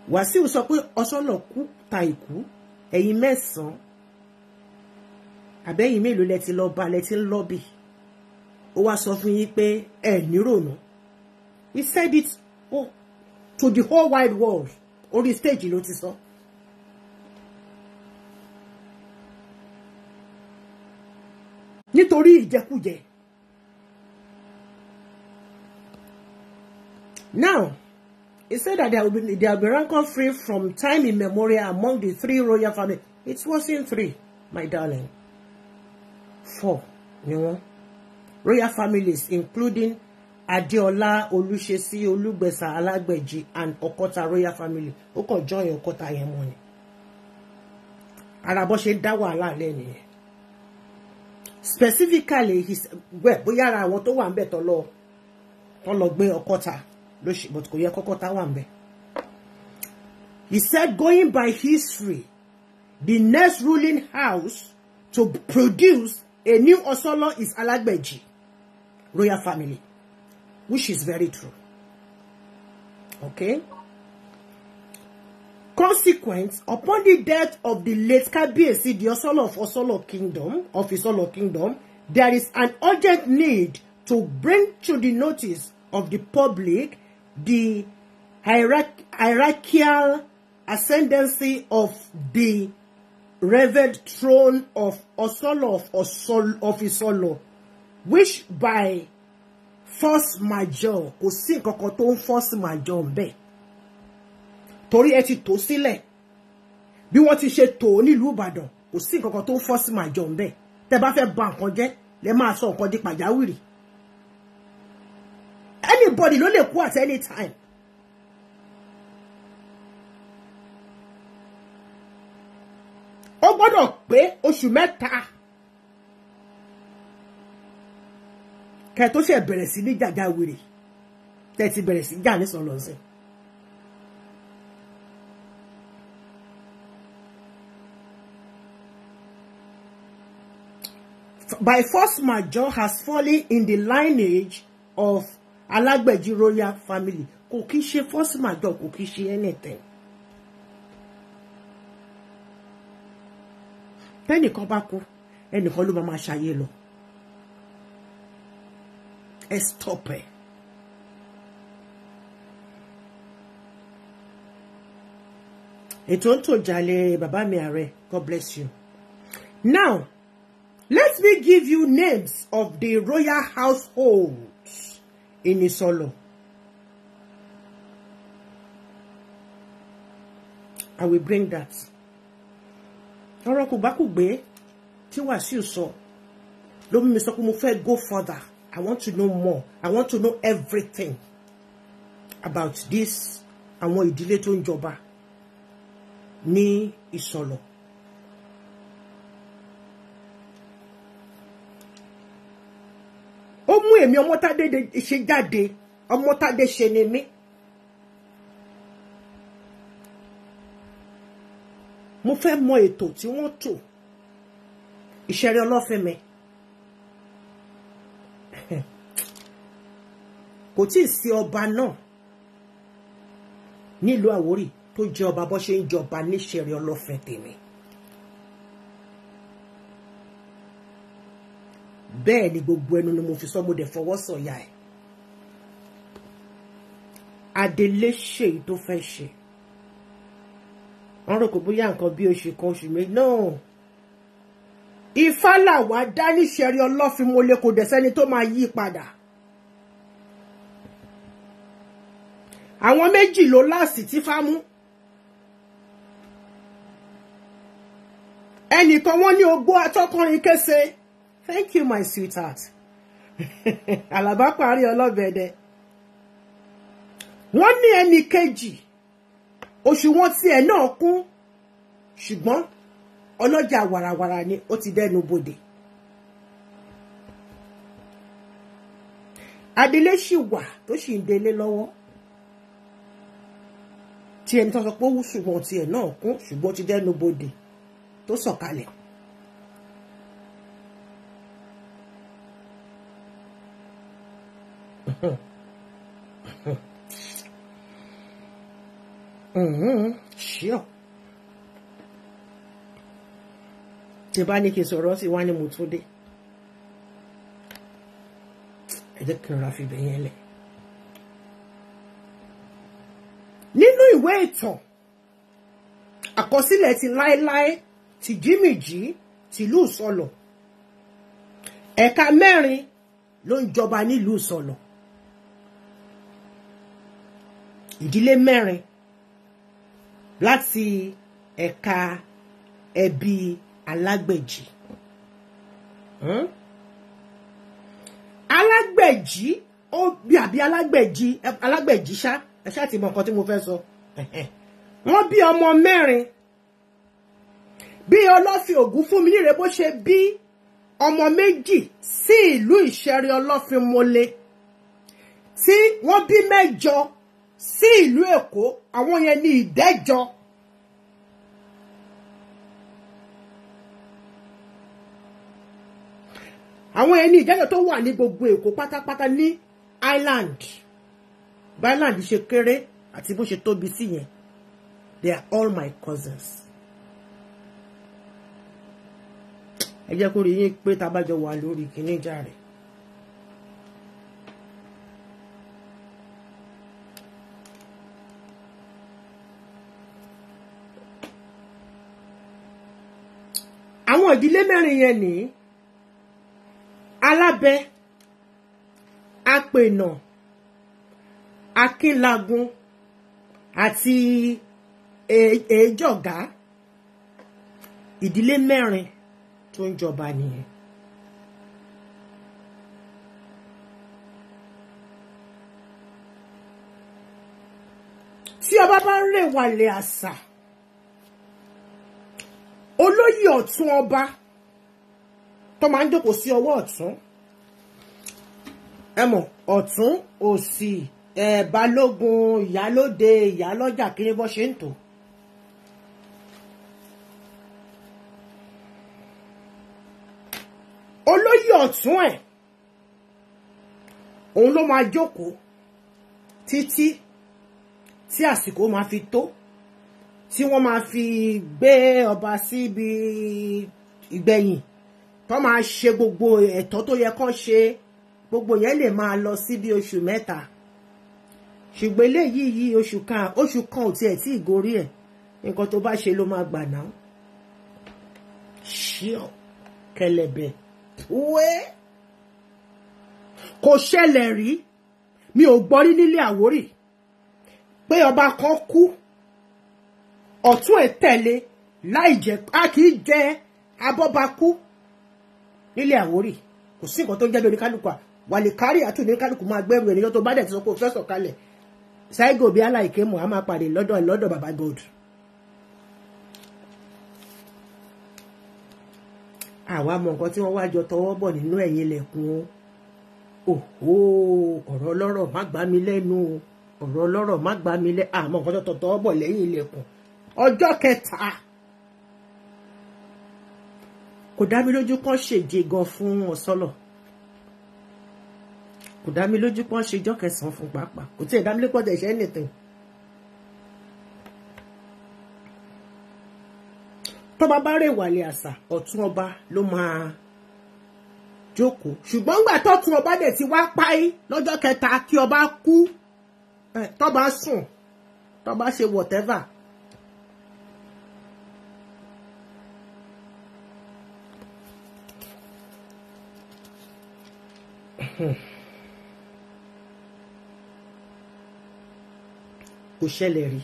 Wasiu sọ pé Osolo kú ta ìkú ẹ̀yin 9 àbẹ́yìn mélòó lẹ ti lọ bá lẹ ti ń lọ́bì. Ó wá sọ fún yín pé ẹ ní rònú. He said it to the whole wide world. Orí stage ló ti sọ. Nítorí ìjẹkújẹ. Now, it said that there will be rancor free from time immemorial among the 3 royal families. It wasn't 3, my darling. 4, you know. Royal families, including Adeola, Olushesi, Olugbesa, Alagbeji, and Okota royal family. Oko join Okota yen money. Arabo se da wahala leni. Specifically, his bóyá ara àwọn tó wà ńbẹ̀ tó lọ gbé Okota ló ṣe, but kò yẹ Okota wà ńbẹ̀. He said, going by history, the next ruling house to produce a new Osolo is Alagbeji royal family, which is very true. Okay? Consequence, upon the death of the late Kabiyesi, the Osolo of Isolo Kingdom, there is an urgent need to bring to the notice of the public the hierarchical ascendancy of the revered throne of Osolo of Isolo, which by force majeure, kò sí nǹkan tó ń force majeure ńbẹ̀. Torí ẹ ti tò sílẹ̀ bí wọ́n ti ṣe tò nílùú Ìbàdàn, kò sí nǹkan tó ń force majeure ńbẹ̀. Tẹ́ bá fẹ́ bà nǹkan jẹ́, lẹ máa sọ nǹkan di pàjáwìrì. Anybody ló lè kú at any time. Ó gbọ́dọ̀ pé oṣù mẹ́ta kẹ́ tó ṣe bẹ̀rẹ̀ sí ní jàjáwìrì. Tẹ́ ti bẹ̀rẹ̀ sí jà ní sọlọ́sìn. By force majeure has fallen in the lineage of Alagbeji royal family. Kò kí ṣe force majeure, kò kí ṣe anything. Tẹ́nìkan bá kú, ẹnìkan ló máa ṣayé lọ. Ẹ stop ẹ. Ètò ń tò jàlẹ̀ bàbá mi ààrẹ. God bless you. Now, let me give you names of the royal households in Isolo. I will bring that. Ọ̀rọ̀ kò bá kù gbé tí Wàsíù sọ ló mú mi sọ pé mo fẹ́ go further. I want to know more. I want to know everything about this àwọn ìdílé tó ń jọba ní Isolo. Ó mú èmi Ọmọ́tádé ṣe jáde, Ọmọ́tádé ṣe ni mí. Mo fẹ́ mọ ètò tí wọ́n tò. Ìṣẹ̀rẹ̀ Ọlọ́fẹ́mi. Kò tí ì sí ọba náà nílùú Àwórì tó jẹ́ ọba bó ṣe ń jọba ní Ìṣẹ̀rẹ̀ Ọlọ́fẹ́ tèmi. Bẹ́ẹ̀ ni gbogbo ẹnu ni mo fi sọ, mo dẹ̀ fọwọ́ sọ̀yà ẹ̀. Adele ṣe tó fẹ́ ṣe. Wọ́n rò kò bóyá nǹkan bí oṣù kan oṣù méjì náà. Ifá làwà dá ní Ìṣẹ̀rẹ̀ Ọlọ́fin mo lè kò dẹ̀ sẹ́ni tó máa yí padà. Àwọn méjì ló láàsì tí Fá mú. Ẹnìkan wọ́n ní ogbó atọ́kùnrin kése. Thank you, my sweetheart. Àlàbá parí ọlọ́bẹ̀ẹ́dẹ. Wọ́n ní ẹnì kejì. Òṣùwọ̀n tí ẹ̀ náà kún. Ṣùgbọ́n ọlọ́jà wàràwàrà ni ó ti dẹnu bodè. Adele ṣì wà tó ṣì ń délé lọ́wọ́. Tí ẹni tó sọ pé ó wù ṣùgbọ́n tí ẹ̀ náà kún ṣùgbọ́n ti dẹnu bodè tó sọ̀kalẹ̀. Sure. Tí bá ní kí sọ̀rọ̀ sí wá ní mo tó dé. Ẹ jẹ́ kí n ra fi bẹ̀yẹn lẹ̀. Nínú ìwé ìtàn, àkọsílẹ̀ ti láéláé, ti Jímìjí, tìlú Ìsọlọ̀. Ẹ̀ka 4 ló ń jọba nílùú Ìsọlọ̀. ìdílé mẹ́rin láti ẹ̀ka ẹbí Alágbẹ̀jì. Alágbẹ̀jì ó bí àbí Alágbẹ̀jì ṣá ẹ ṣá ti mọ nǹkan tí mo fẹ́ sọ. Wọ́n bí ọmọ mẹ́rin bí Ọlọ́fin Ògúnfúnminíre bó ṣe bí ọmọ méjì sí ìlú Ìṣẹ̀rí Ọlọ́fin Mọ́lé tí wọ́n bí mẹ́jọ sí ìlú Èkó, àwọn yẹn ní ìdẹ́jọ. Àwọn yẹn ní ìdẹ́jọ tó wà ní gbogbo Èkó pátápátá ní Island. Bí Island ṣe kéré àti bó ṣe tóbi sí yẹn, they are all my cousins. Ẹ jẹ́ kó rí yín pé tá bá jọ wà lórí kíní jàre. Àwọn ìdílé mẹ́rin yẹn ní Alábẹ́, Apènà, Akínlagun àti Èjọ̀gá. Ìdílé mẹ́rin tó ń jọba nìyẹn. Tí ọba bá rèwàlẹ̀ àṣà, olóyè ọ̀tún ọba tó máa ń jókòó sí ọwọ́ ọ̀tún, ẹ mọ̀, ọ̀tún òsì, balógun, ìyálóde, ìyálọ́jà, kí ni bó ṣe ń tò. Olóyè ọ̀tún ẹ̀ òun ló máa jókòó títí tí àsìkò máa fi tó, tí wọ́n máa fi gbé ọba síbi ìgbẹ̀yìn tó máa ṣe gbogbo ẹ̀tọ́ tó yẹ kán ṣe. Gbogbo yẹn lè máa lọ sí bí oṣù mẹ́ta, ṣùgbọ́n eléyìí oṣù kan ò tiẹ̀ tí ìgorí ẹ̀. Nǹkan tó bá ṣe ló máa gbà náà. Ṣíọ kẹlẹ̀bẹ̀ wé kò ṣẹlẹ̀ rí, mi ò gbọ́ rí nílé Àwórì pé ọba kan kú ọ̀tún ẹ̀ tẹ̀lé láì jẹ́ a kì í jẹ abọ́bakú nílé Àwórì. Kò sí nǹkan tó ń jẹ́ bí oníkálùkù wàlẹ̀ kárí àti oníkálùkù máa gbẹ́rù ènìyàn tó bá dẹ̀ ti sọ pé o fẹ́ sọ̀kalẹ̀ ṣáígò bí aláìké mọ̀ á máa pàdé lọ́dọ̀ bàbá God. Àwa mọ nǹkan tí wọ́n wá jọ tọwọ́ bọ̀ nínú ẹ̀yìn ilẹ̀kùn ọ̀rọ̀ ọlọ́rọ̀ má gbá mi lẹ́nu, ọ̀rọ̀ ọlọ́rọ̀ má gbá mi lẹ́nu. Àmọ́ nǹkan tó tọwọ́ bọ̀ lẹ́yìn ilẹ̀kùn ọjọ́ kẹta. Kò dá mi lójú kán ṣèje gan fún Ọ̀sọ́lọ̀, kò dá mi lójú kán ṣe ọjọ́ kẹsàn-án fún pàápàá, kò tí ì dá mi lé pọ̀jẹ̀ ṣẹ́ nìtẹ̀. Tọ́ba bá rè wàlẹ̀ àṣà, ọ̀tún ọba ló máa jókòó. Ṣùgbọ́n ńgbà tọ́tún ọba dẹ̀ ti wá páyé lọ́jọ́ kẹta kí ọba kú, tọ́ba sùn, tọ́ba ṣe whatever. Kò ṣẹlẹ̀ rí.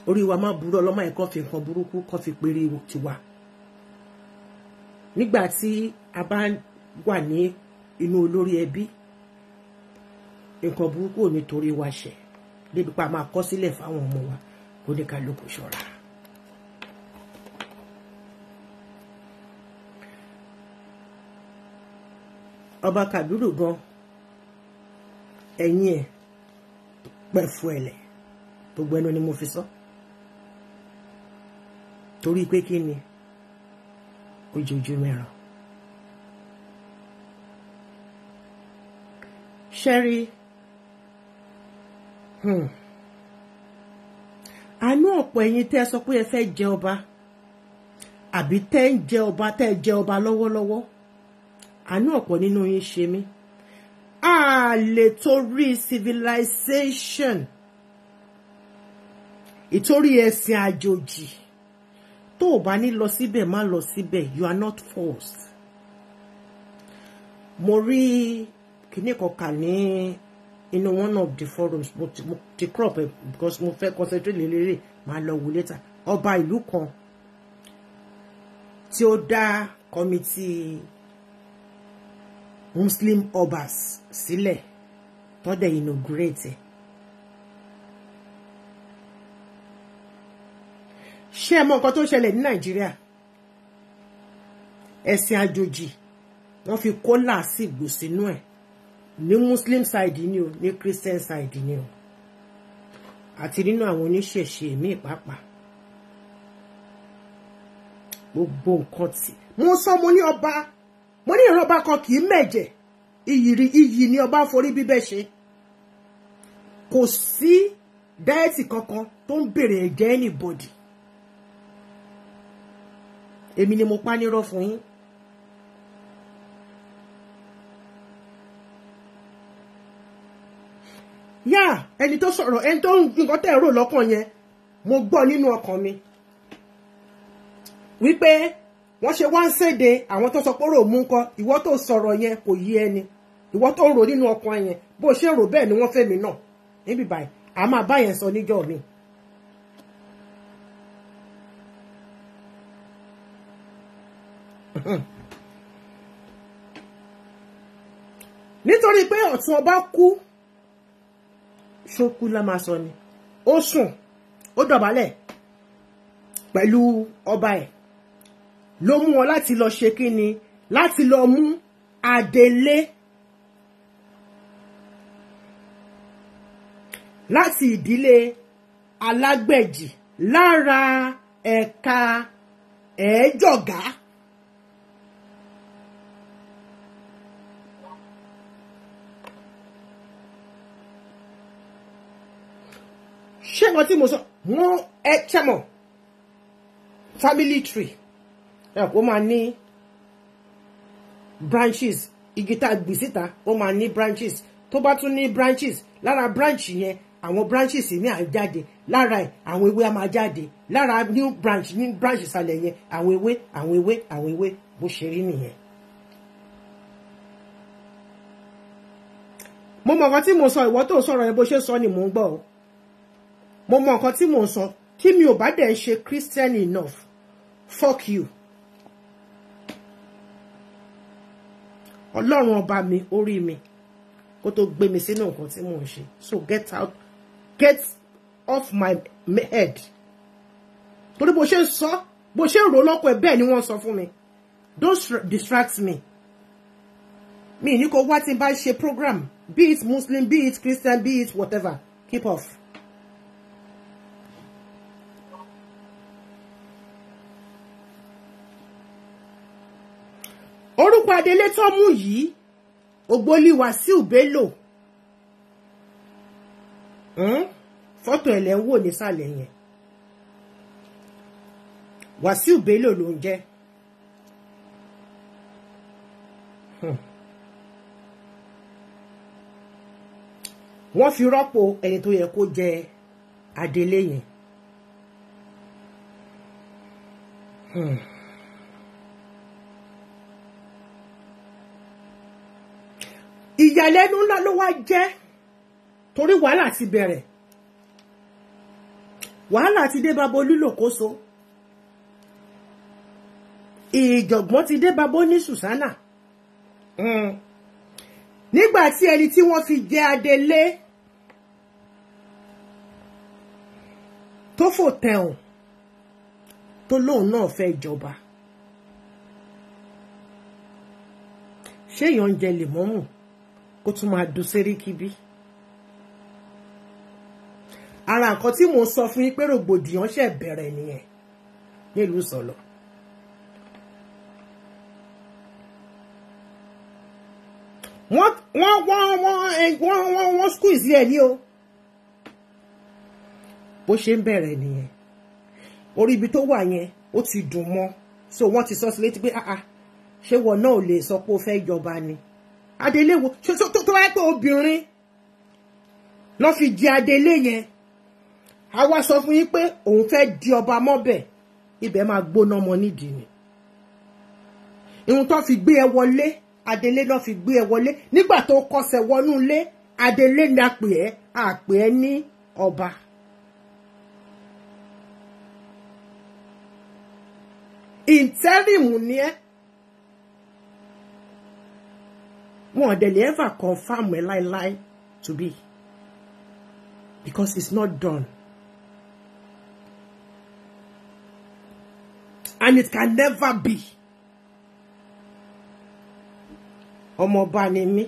Orí wa má burú, ọlọ́mọ ẹ̀kọ́ fi nǹkan burúkú kọ́ fi péré tiwa. Nígbà tí a bá wà ní inú olórí ẹbí, nǹkan burúkú ò nítorí wa ṣẹ̀ débi pa máa kọ́ sílẹ̀ fáwọn ọmọ wa, kó ní kálukú ṣọ́ra. Ọba Kàbírù gan ẹ̀yìn ẹ̀ pẹ̀fù ẹ̀lẹ̀, gbogbo ẹnu ni mo fi sọ. Torí pé kí ni ojoojú mẹ́ràn. Ṣẹ́rí àánú ọ̀pọ̀ ẹ̀yin tẹ́ sọ pé ẹ fẹ́ jẹ ọba àbí tẹ́ ń jẹ ọba, tẹ́ jẹ ọba lọ́wọ́lọ́wọ́, àánú ọ̀pọ̀ nínú yín ṣe mí. A lè torí civilization, ìtorí ẹ̀sìn àjòjì, tó o bá ní lọ síbẹ̀ má lọ síbẹ̀, you are not forced. Mo rí kíní kan kà ní in one of the forums the crop because mo fẹ́ concentrate lélẹ́rẹ́ máa lọ wò later ọba ìlú kan tí ó dá committee Muslim obas sílẹ̀ tó dẹ̀ inaugurate ṣé ẹ mọ̀ nǹkan tó ṣẹlẹ̀ ní Nàìjíríà ẹ̀sìn àjòjì wọ́n fi kólà sí ìgbò sínú ẹ̀ ní Muslim side ni o ní Christian side ni o àti nínú àwọn oníṣẹ̀ṣe míì pàápàá gbogbo nǹkan tí mo sọ mo ní ọba mo ní ìran ọba kan kì í mẹ̀jẹ̀ iyì ni ọba forí bíbẹ́ ṣe kò sí dáẹ́tì kankan tó ń bèrè ẹ̀jẹ̀ anybody èmi ni mo pa nírọ́ fún yín yá ẹni tó sọ̀rọ̀ ẹni tó nǹkan tẹ́ rò lọ́kàn yẹn mo gbọ́ nínú ọkàn mi wípé wọ́n ṣe wá ń séde àwọn tó sọ pé rò mú nǹkan ìwọ tó sọ̀rọ̀ yẹn kò yé ẹni ìwọ tó rò nínú ọkàn yẹn bó ṣe rò bẹ́ẹ̀ ni wọ́n fẹ́ mi náà níbi báyìí a máa bá yẹn sọ níjọ́ mi. nítorí pé ọ̀tún ọba kú ṣókú la máa sọ ni ó sùn ó dọ̀bálẹ̀ pẹ̀lú ọba ẹ̀ ló mú wọn láti lọ ṣe kíni láti lọ mú Adele láti ìdílé Alágbẹ̀jì lára ẹ̀ka Ẹ̀ẹ́jọ̀gá. ṣé nǹkan tí mo sọ wọ́n ẹ ṣẹ́mọ̀ family tree ẹ kó máa ní branches igi tá a gbìn síta ó máa ní branches tó bá tún ní branches lára branch yẹn àwọn branches ní à jáde lára ẹ̀ àwọn ewé á máa jáde lára new branch ní branch ìsàlẹ̀ yẹn àwọn ewé bó ṣe rí nìyẹn. mo mọ̀ nǹkan tí mo sọ ìwọ tó sọ̀rọ̀ ẹ bó ṣe sọ ni mò ń gbọ́ o mo mọ̀ nǹkan tí mò ń sọ kí mi ò bá dẹ̀ ṣe Christian enough fuck you. Ọlọ́run ọba mi orí mi kó tó gbé mi sínú nǹkan tí mò ń ṣe so get off my head torí bó ṣe ń sọ bó ṣe ń rò lọ́kọ̀ ẹ̀ bẹ́ẹ̀ ni wọ́n sọ fún mi don't distract me mi ní kó wá tí n bá ṣe program be it Muslim be it Christian be it whatever keep off. orúkọ Adele tó mú yìí Ògbólí Wàsíù Bello fọ́tò ẹ̀lẹ́ ń wò nísàlẹ̀ yẹn Wàsíù Bello ló ń jẹ́ wọ́n fi rọ́pò ẹni tó yẹ kó jẹ Adele yẹn. Ìyàlẹ́nu ńlá ló wá jẹ́ torí wàhálà ti bẹ̀rẹ̀ wàhálà ti dé babo Olúlòkóso ìjọ̀gbọ́n ti dé babo ní Susanna nígbà tí ẹni tí wọ́n fi jẹ Adele tó fò tẹ̀hùn tó lóun náà fẹ́ jọba ṣé èèyàn ń jẹ lèmọ́mù kó tún máa dùn séríkì bí. ara nǹkan tí mo sọ fún yín pé rògbòdìyàn ṣe bẹ̀rẹ̀ nìyẹn nílùú Sọ̀lọ̀. wọ́n squeeze ẹ̀ ní o bó ṣe ń bẹ̀rẹ̀ nìyẹn orí ibi tó wà yẹn ó ti dùn mọ́ so wọ́n ti sọ sí létí pé ṣé wọn náà ò lè sọ pé ó fẹ́ jọba ni. Adele wo tó wáyé pé obìnrin lọ́ fi jẹ Adele yẹn a wá sọ fún yín pé òun fẹ́ di ọba mọ́bẹ̀ ibẹ̀ máa gbóná mọ́ nídìí ni ìhun tó fi gbé ẹ wọlé Adele náà fi gbé ẹ wọlé nígbà tó kọsẹ̀ wọnú ilé Adele ni a pè ẹ́ ní ọba. Interim ni ẹ́. Wọ́n dẹ̀ lè ever confirm ẹ láíláí to be. Because it's not done. And it can never be. Ọmọ ọba ni mí.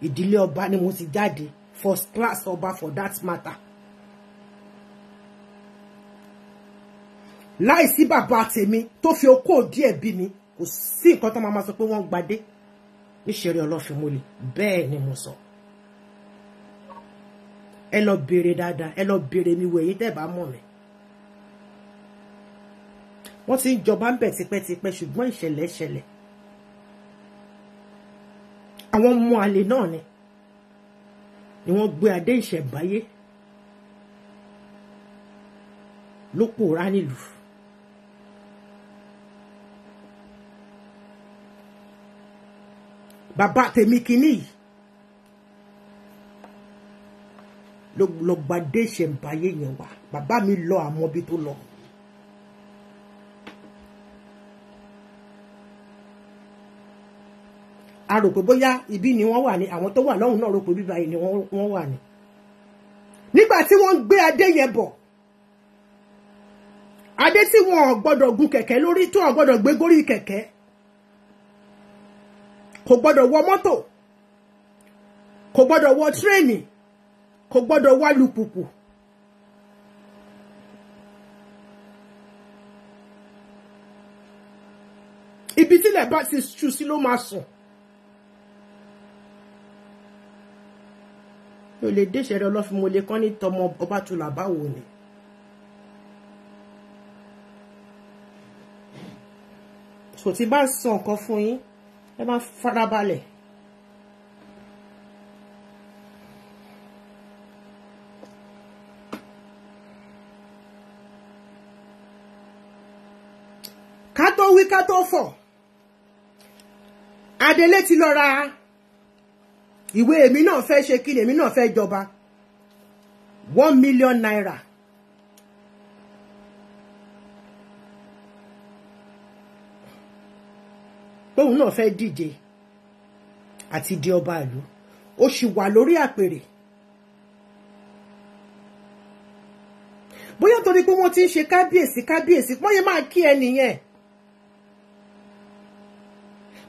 Ìdílé ọba ni mo ti jáde. First class ọba for that matter. Láìsí bàbá tèmi tó fi okó díẹ̀ bí mi, kò sí nǹkan tó máa sọ pé wọ́n gbadé. Níṣẹ́rí Ọlọ́fínmúlẹ̀, bẹ́ẹ̀ ni mo sọ. Ẹ lọ béèrè dáadáa, ẹ lọ béèrè mi wò èyí tẹ́ bá mọ̀ mi. Wọ́n ti ń jọba ń bẹ̀ tipẹ́tipẹ́ ṣùgbọ́n ìṣẹ̀lẹ̀ ṣẹlẹ̀. Àwọn ọmọ àlè náà ni wọ́n gbé adé ìṣẹ̀báyé ló pòórá nílùú. Bàbá tèmi kìíní yìí ló gbadé ìṣẹ̀báyé yẹn wá. Bàbá mi lọ àmọ́ bí tó lọ. A rò pé bóyá ibi ni wọ́n wà ní, àwọn tó wà lọ́hùn náà rò pé bíbá yìí ni wọ́n wà ní. Nígbà tí wọ́n gbé adé yẹn bọ̀, adé tí wọ́n gbọ́dọ̀ gun kẹ̀kẹ́ lórí, tó wọ́n gbọ́dọ̀ gbé górí kẹ̀kẹ́, kò gbọ́dọ̀ wọ mọ́tò, kò gbọ́dọ̀ wọ tírẹ́ẹ̀nì, kò gbọ́dọ̀ wọ alùpùpù. Ibi tílẹ̀ bá ti ṣú sí ló máa sùn. Ó lè dé ìṣẹ̀rẹ̀ Ọlọ́fínmúlẹ̀ kan ní tọmọ Ọbátúlà báwo ni. So tí bá sọ nǹkan fún yín, ẹ máa farabalẹ̀. Ká tó wí ká tó fọ̀, Adele ti lọ ra ìwé èmi náà fẹ́ ṣe kí ni, èmi náà fẹ́ jọba 1 million naira. Òun náà fẹ́ díje àti di ọba ìlú. Ó sì wà lórí àpèrè. Bóyá torí pé wọ́n ti ń ṣe kábíyèsí, wọ́n yẹ máa kí ẹni yẹn.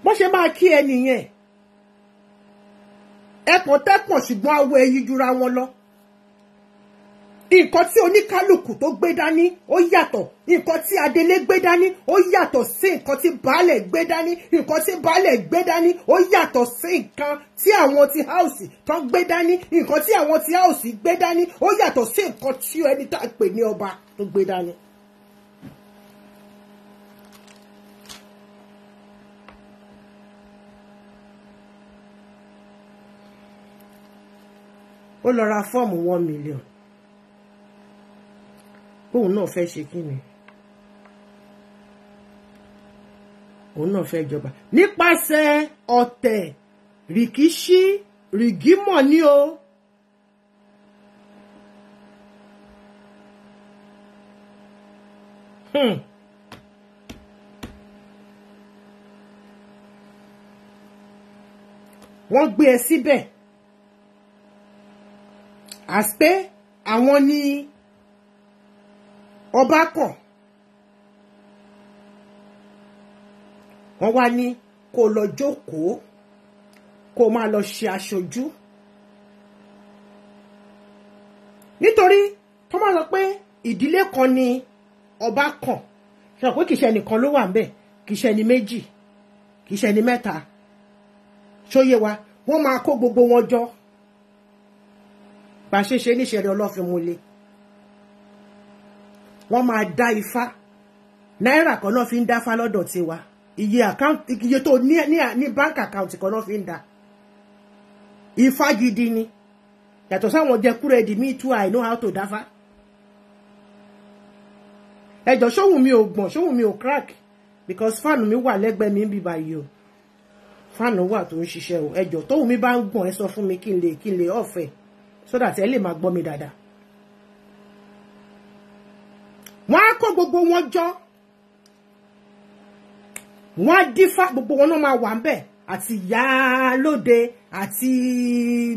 Bó ṣe máa kí ẹni yẹn. Ẹ̀pọ̀n tẹ́pọ̀n ṣùgbọ́n awọ ẹyí jura wọn lọ. Nǹkan tí oníkálùkù tó gbé dání ó yàtọ̀. Nǹkan tí Adele gbé dání ó yàtọ̀ sí nǹkan tí baálẹ̀ gbé dání. Nǹkan tí baálẹ̀ gbé dání ó yàtọ̀ sí nǹkan tí àwọn ti house tán gbé dání. Nǹkan tí àwọn ti house gbé dání ó yàtọ̀ sí nǹkan tí ẹni tá a pè ní ọba tó gbé dání. Ó lọ ra fọ́ọ̀mù 1 million. Òun náà fẹ́ ṣe kí ni? Òun náà fẹ́ jọba. Nípasẹ̀ ọ̀tẹ̀ rìkíṣí rìgímọ̀ ní o. Wọ́n gbé ẹ síbẹ̀. Àṣpé àwọn ni ọba kàn. Wọ́n wá ní kó lọ jókòó, kó máa lọ ṣe aṣojú. Nítorí tó máa sọ pé ìdílé kan ni ọba kàn. Ṣé pé kìí ṣe ẹnìkan ló wà ńbẹ̀, kìí ṣe ẹni méjì, kìí ṣe ẹni mẹ́ta. Ṣóyé wa, wọ́n máa kó gbogbo wọn jọ. Bá ṣe ṣe níṣẹ̀rẹ̀ Ọlọ́fínmúlẹ̀. Wọ́n máa dá ifá. Náírà kan náà fi ń dáfá lọ́dọ̀ tiwa. Iye tó ní bank account kan náà fi ń dá. Ifá gidi ni. Yàtọ̀ sáwọn jẹkúrẹ́dì me too, I know how to dáfá. Ẹjọ́ ṣóhùn mi ò gbọ̀n, ṣóhùn mi ò crack. Because fan mi wà lẹ́gbẹ̀ẹ́ mi ń bí báyìí o. fáànù wà tó ń ṣiṣẹ́ o ẹjọ́ tóun mi bá ń gbọ̀n ẹ sọ fún mi kí n lè ọ̀fẹ́ so that ẹ lè máa gbọ́ mi dáadáa. wọ́n á kó gbogbo wọn jọ wọ́n á dífá gbogbo wọn náà máa wà ń bẹ̀ àti ìyá lóde àti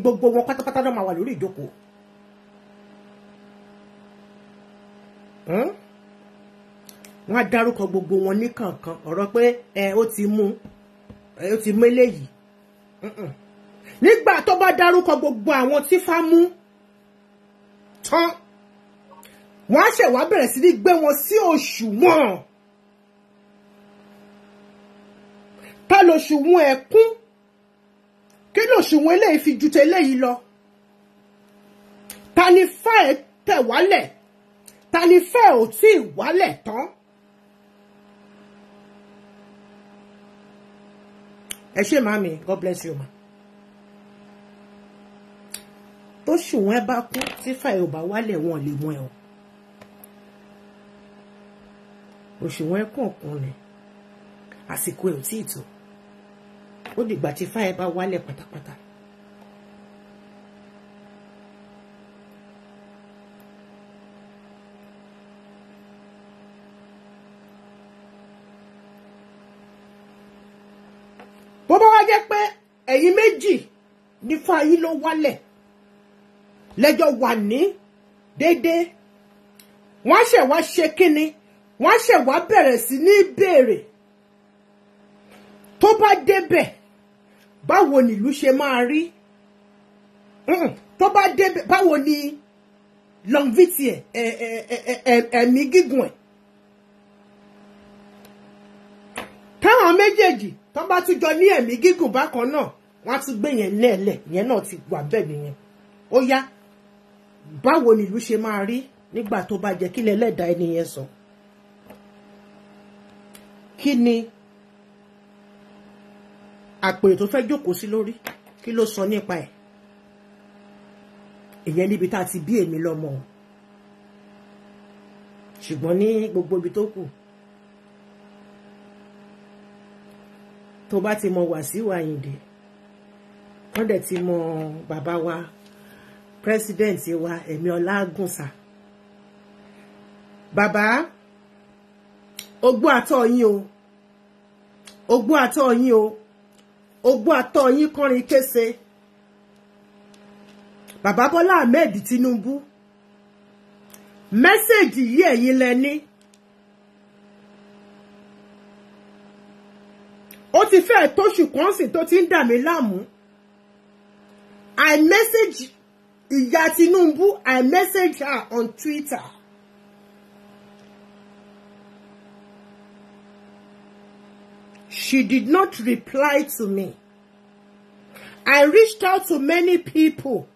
gbogbo wọn pátápátá náà máa wà lórí ìjókòó. wọ́n á dárúkọ gbogbo wọn ní kọ̀ọ̀kan ọ̀rọ̀ pé ó ti mú eléyìí. nígbà tó bá dárúkọ gbogbo àwọn tí fá mú tán wọ́n á ṣẹ̀ wá bẹ̀rẹ̀ sí ní gbé wọn sí òṣùwọ̀n. ta lòṣùwọ̀n ẹ̀kún kí lòṣùwọ̀n eléyìí fi ju tẹ́lẹ̀yìí lọ. ta ni fá ẹ̀ tẹ̀ wálẹ̀ ta ni fẹ́ ò tí ì wálẹ̀ tán. ẹ ṣé màmí God bless you ma. tó ṣùwọ̀n ẹ bá kú tí fà ẹ ò bá wálẹ̀ wọn lè mú ẹ o. òṣùwọ̀n ẹ kọ̀ọ̀kan ni àsìkò ẹ ò tí ì tó ó dìgbà tí fà ẹ bá wálẹ̀ pátápátá. bó bá wá jẹ́ pé ẹ̀yin méjì ní fáyí ló wálẹ̀ lẹ́jọ́ wà ní déédéé wọ́n ṣẹ̀ wá ṣe kíni wọ́n ṣẹ̀ wá bẹ̀rẹ̀ sí ní béèrè tó bá débẹ̀ báwo nílùú ṣe máa rí tó bá débẹ̀ báwo ni longevity ẹ̀mí gígùn ẹ̀ táwọn méjèèjì tó bá tún jọ ní ẹ̀mí gígùn bákan náà wọ́n á tún gbé yẹn lẹ́ẹ̀lẹ̀ yẹn náà ti wà bẹ́ẹ̀ nìyẹn. ó yá báwo ni ìlú ṣe máa rí nígbà tó bá jẹ́ kí lẹ́lẹ́dàá ẹni yẹn sọ. kí ni àpèrè tó fẹ́ jókòó sí lórí kí ló sọ nípa ẹ̀. ìyẹn níbi tá a ti bí èmi lọ́mọ o ṣùgbọ́n ní gbogbo ibi tó kù tó bá ti mọ Wàsíù Àyìndé wọ́n dẹ̀ ti mọ bàbá wa president wa Ẹ̀mí Ọlágúnsà. bàbá ogbó àtọ̀ yín o ogbó àtọ̀ yín o ogbó àtọ̀ yín kọrin kése. bàbá Bọ́lá Ahmed Tinubu mẹ́sẹ̀jì yìí ẹ̀yin lẹ ní. ó ti fẹ́ tóṣù kan sì tó ti ń dà mí láàmú. I message ìyá Tinubu, I message her on Twitter. She did not reply to me. I reached out to many people.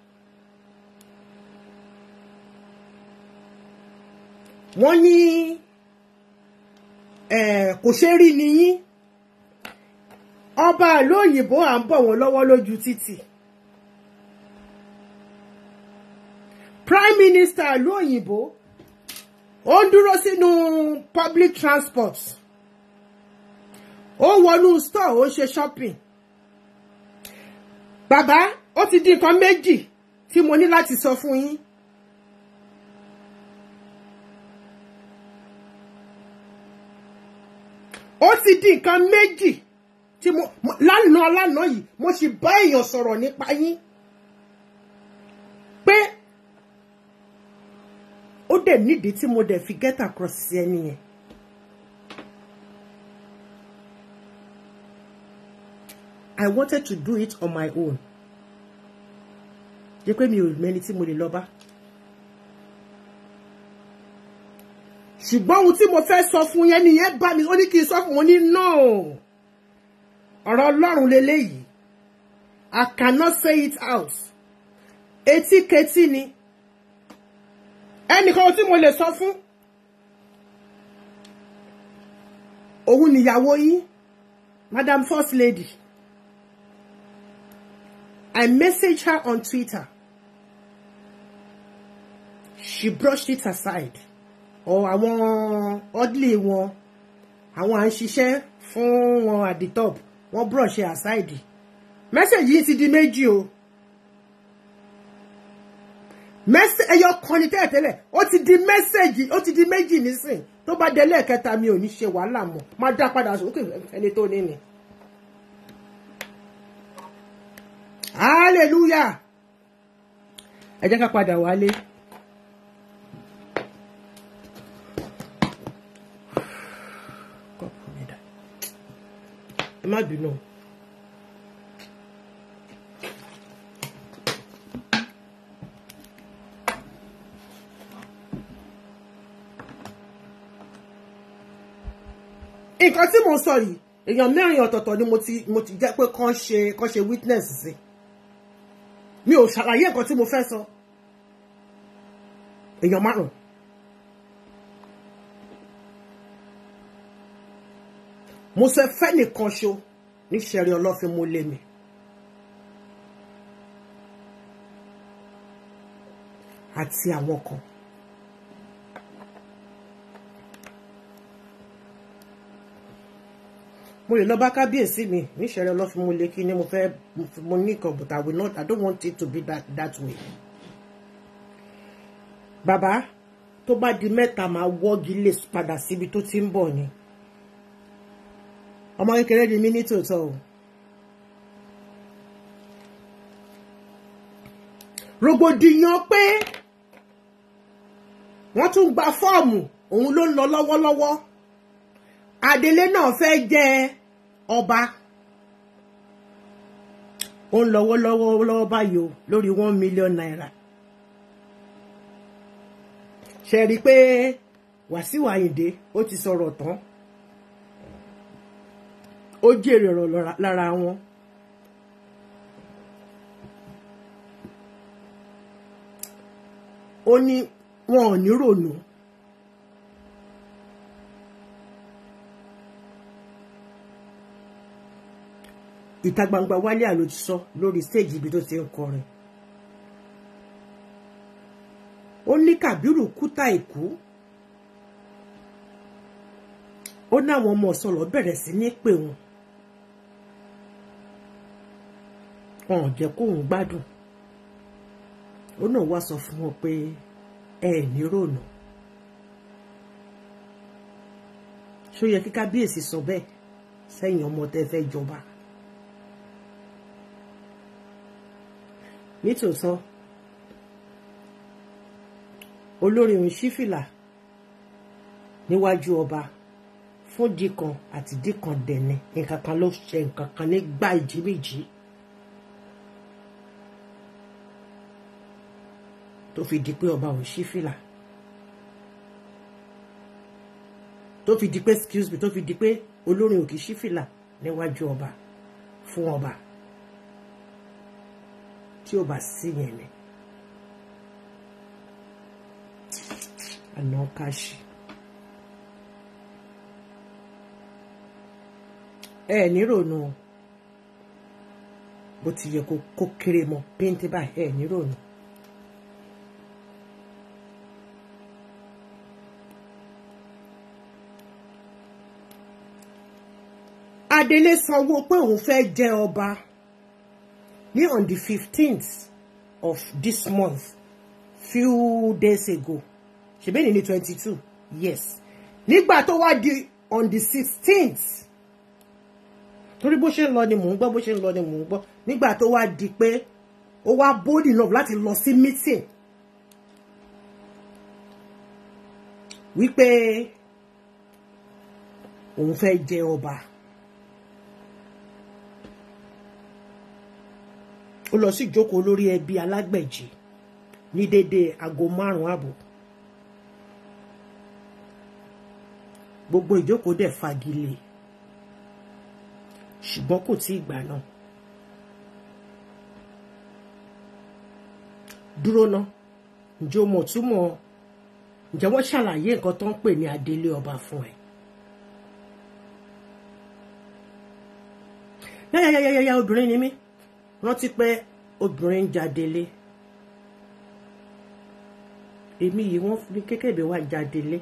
Wọ́n ní kò ṣe rí nìyí. Ọba ìlú òyìnbó à ń bọ̀ wọ́n lọ́wọ́ lójú títì. Prime Minister ìlú òyìnbó ó ń dúró sínú public transport. Ó wọnú store ó ṣe shopping. Bàbá ó ti di nǹkan méjì tí mo ní láti sọ fún yín. Ó ti di nǹkan méjì tí mo lánàá yìí mo sì bá èèyàn sọ̀rọ̀ nípa yín pé ó dẹ̀ nídìí tí mo dẹ̀ fi get across sí ẹni yẹn. I wanted to do it on my own. Jẹ́ pé mi ò mẹ́ni tí mo lè lọ bá. Ṣùgbọ́n ohun tí mo fẹ́ sọ fún yẹn nìyẹn bá mi ó ní kí n sọ fún wọn ní no. Ọ̀rọ̀ Ọlọ́run leléyìí. I cannot say it out. Etí ketí ni. Ẹnìkan tí mo lè sọ fún. Òun níyàwó yín, Madam First Lady. I messaged her on Twitter. She brushed it aside. Àwọn oddly wọn, àwọn à ń ṣiṣẹ́ fún wọn at the top. wọ́n brush aside. Message yìí ti di méjì o. Message ẹyọ kan ni tẹ́lẹ̀ ó ti di message, ó ti di méjì nísìn. Tó bá délé kẹta mi ò ní ṣe wàhálà mọ́. Má dá padà sókè ẹni tó ní ni. Hallelujah. Ẹ jẹ́ ká padà wálé. Ẹ má bínú. Nǹkan tí mo sọ yìí, èèyàn mẹ́rin ọ̀tọ̀ọ̀tọ̀ ni mo ti jẹ́ pé kàn ṣe witness sí. Mi ò ṣàlàyé nǹkan tí mo fẹ́ sọ. Èèyàn márùn. Mo ṣe fẹ́ nìkan ṣo ní ṣẹ̀rí ọlọ́fin mo lé mi. Àti àwọn kan. Mo lè lọ bá kábíyèsí mi ní ṣẹ̀rí ọlọ́fin mo lé kí ni mo fẹ́ mo ní kan, but I don't want it to be that way. Bàbá tó bá di mẹ́ta máa wọ́gi lè padà síbi tó ti ń bọ̀ ni. Ọmọ kékeré ni mí ní tòótọ́ o. Rògbòdìyàn pé wọ́n tún gba fọ́ọ̀mù òun ló ń lọ lọ́wọ́lọ́wọ́. Adele náà fẹ́ jẹ ọba. Ó ń lọ́wọ́lọ́wọ́ báyìí o lórí 1 million naira. Ṣé rí pé Wàsíù Àyìndé ó ti sọ̀rọ̀ tán. Ó jèrè ọ̀rọ̀ lára wọn. Ó ní wọn ò ní rònú. Ìta gbangba Wálé Àló ti sọ lórí stage ibi tó ti ń kọrin. Ó ní Kàbírù kúta ìkú. Ó ní àwọn ọmọ ọ̀sọ̀lọ̀ bẹ̀rẹ̀ sí ní pè wọn. Wọn ò jẹ́ kóun gbádùn. Ó náà wá sọ fún wọn pé ẹ ní rònú. Ṣó yẹ kí kábíyèsí sọ bẹ́ẹ̀ sẹ́yìn ọmọ tẹ́ fẹ́ jọba? Nítòótọ́ olórí òun ṣí fìlà níwájú ọba fún díkan àti díkan dẹ̀ni. Nǹkan kan ló ṣe nǹkan kan nígbà ìjíméjì tó fi di pé ọba ò ṣí fìlà, tó fi di pé excuse me, tó fi di pé olórin ò kì í ṣí fìlà níwájú ọba fún ọba tí ó bá sí yẹn ni. Àná káṣí. Ẹ ní rònú bó ti yẹ kó kéré mọ́ péńté báyìí. Ẹ ní rònú. Adele sanwó pé òun fẹ́ jẹ ọba ní on the 15th of this month, few days ago. Ṣebí ní 22, yes. Nígbà tó wá di on the 16th. Torí bó ṣe ń lọ ni mò ń gbọ́, bó ṣe ń lọ ni mò ń gbọ́. Nígbà tó wá di pé ó wá bold enough láti lọ sí meeting. Wípé òun fẹ́ jẹ ọba. Ó lọ sí ìjókòó lórí ẹbí alágbẹ̀jì ní dédé aago 5 àbọ̀. Gbogbo ìjókòó dẹ̀ fagilé. Ṣùgbọ́n kò tí ìgbà náà. Dúró ná. Ǹjẹ́ o mọ̀ túmọ̀? Ǹjẹ́ wọ́n ṣàlàyé nǹkan tó ń pè ní adélé ọba fún ẹ? Yáyáyáyáyá obìnrin ni mí. Rántí pé obìnrin ń jadélé. Èmi yìí wọ́n ní kékèbé wá jadélé.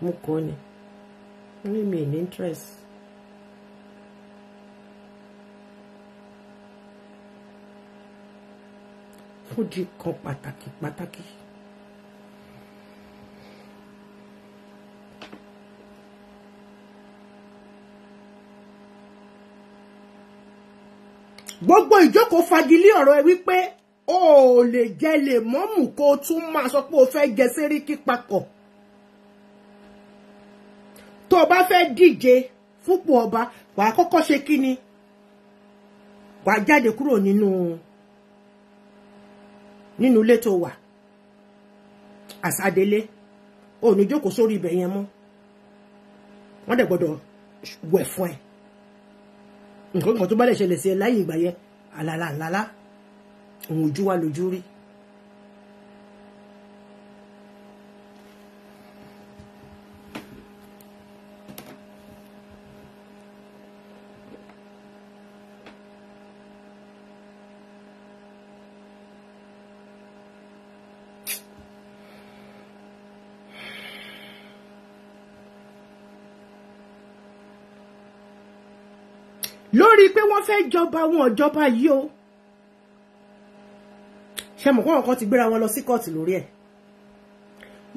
Mo kọ́ ni. Ní mi ní interest. ó di kan pàtàkì. Gbogbo ìjókòó fagilé ọ̀rọ̀ ẹ wípé o lè jẹ lè mọ́mù kó tún máa sọ pé o fẹ́ jẹ Sẹ́ríkí papọ̀. Tó bá fẹ́ díje fúnpò ọba wà á kọ́kọ́ ṣe kíni? Wà á jáde kúrò nínú ilé tó wà. Àsádélé o ní jókòó sórí ibẹ̀ yẹn mọ́. Wọ́n dẹ̀ gbọ́dọ̀ wẹ̀ fún ẹ. Nǹkan tó bá lè ṣẹlẹ̀ sí ẹ láyé ìgbà yẹn àlàlà òun ojú wa lójú rí. Lórí pé wọ́n fẹ́ jọba wọn jọba yìí o. Ṣé mọ̀ kọ́kọ́ ti gbéra wọn lọ sí kóòtù lórí ẹ̀.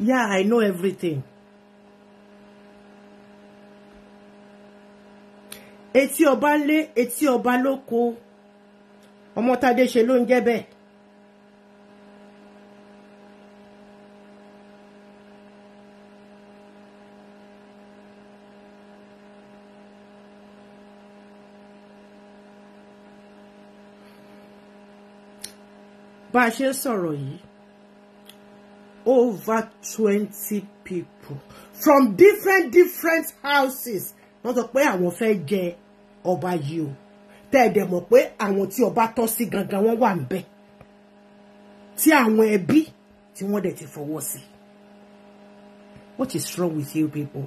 Yeah, I know everything. Etí ọba lé, etí ọba lóko. Ọmọ Tádé ṣe ló ń jẹ́ bẹ́ẹ̀. Bá a ṣe sọ̀rọ̀ yìí, over 20 people from different houses wọ́n sọ pé àwọn fẹ́ jẹ ọba yìí o. Tẹ́ẹ̀dẹ̀ mọ̀ pé àwọn tí ọba tọ́ sí gangan wọ́n wà ńbẹ̀. Tí àwọn ẹbí tí wọ́n dẹ̀ ti fọwọ́ sí. What is wrong with you people?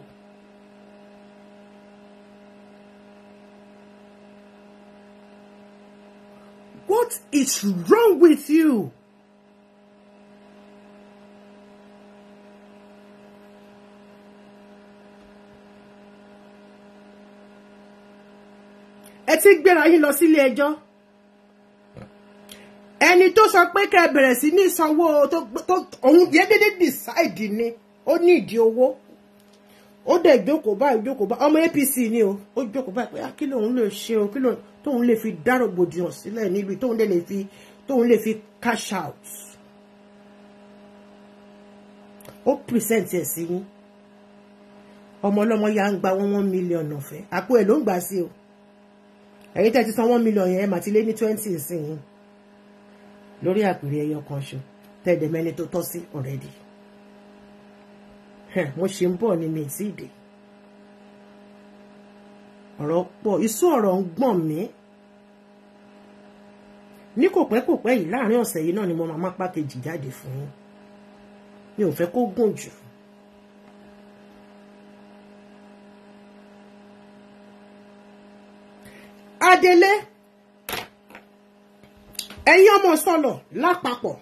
What is wrong with you? Ẹ ti gbéra yín lọ sílé ẹjọ́. Ẹni tó sọ pé kẹ́ bẹ̀rẹ̀ sí ní sanwó tó òun yẹ dédé decide ni ó ní ìdí owó. Ó dẹ̀ jókòó báyìí ọmọ APC ni o. Ó jókòó báyìí pé kí lòun lè ṣe o, kí lòun tóun lè fi dá rògbòdìyàn sílẹ̀ níbi tóun lè fi cash out. Ó present ẹ̀ sí yín. Ọmọ ọlọ́mọ ya ń gba 1 million ọ̀fẹ́. Àpò ẹ̀ ló ń gbà sí o. Ẹ̀yin tẹ́ ti san 1 million yẹn mà ti lé ní 20 sí yín. Lórí àpèrè ẹyọ kan ṣo. Tẹ́ẹ̀dẹ̀ mẹ́ni tó tọ́ sí already. Mo ṣe ń bọ̀ ní mi tí ìdè. Ọ̀rọ̀ pọ̀, ìsú ọ̀rọ̀ ń gbọ̀n mí. Ní kò pẹ́ yìí láàrin ọ̀sẹ̀ yìí náà ni mo máa pákéjì jáde fún yín. Mi ò fẹ́ kó gùn jù. Adele, ẹ̀yin ọmọ sọ̀lọ̀ lápapọ̀.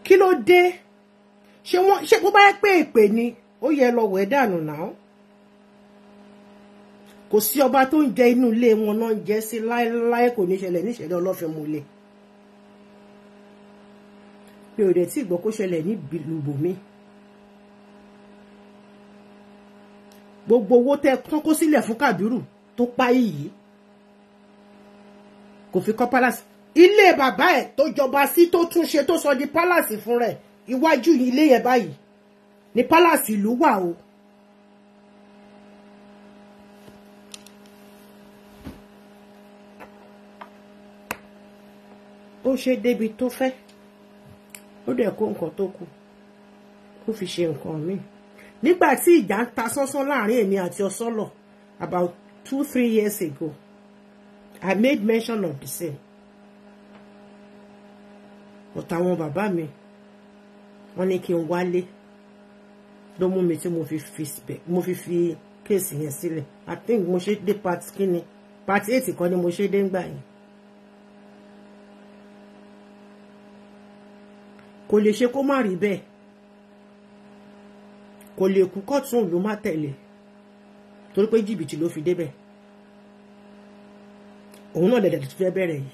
Kí ló dé? Ṣé kó bá pé èpè ni ó yẹ lọ wẹ̀ dànù náà? Kò sí ọba tó ń jẹ inú ilé wọn náà ń jẹ sí láéláé, kò ní ṣẹlẹ̀ níṣẹ̀lẹ̀ ọlọ́fẹ́ múlẹ̀. Pé ò dẹ̀ tí ìgbọ́ kó ṣẹlẹ̀ ní bìlùbòmí. Gbogbo owó tẹ́ kán kó sílẹ̀ fún Kàbírù tó páyì yìí kò fi kọ́ palace. Ilé bàbá ẹ̀ tó jọba sí tó tún ṣe tó sọ di palace fún rẹ̀. Iwájú ilé yẹn báyìí ní palace ìlú wà o. Ó ṣe débi tó fẹ́. Ó dẹ̀ kó nǹkan tó kù. Ó fi ṣe nǹkan míì. Nígbà tí ìjà ń ta sánsán láàrin èmi àti Ọ̀sọ́lọ̀ about 2-3 years ago, I made mention of the same. But àwọn bàbá mi wọ́n ní kí n wálé ló mú mi tí mo fi fi kéèsì yẹn sílẹ̀. I think mo ṣe dé part 8 kan ni mo ṣe dé ńgbà yẹn. Kò lè ṣe kó má rí bẹ́ẹ̀. Kò lè kú kọ́tún ló má tẹ̀lé torí pé jìbìtì ló fi débẹ̀. Òun náà dẹ̀dẹ̀ tó fẹ́ bẹ̀rẹ̀ yìí.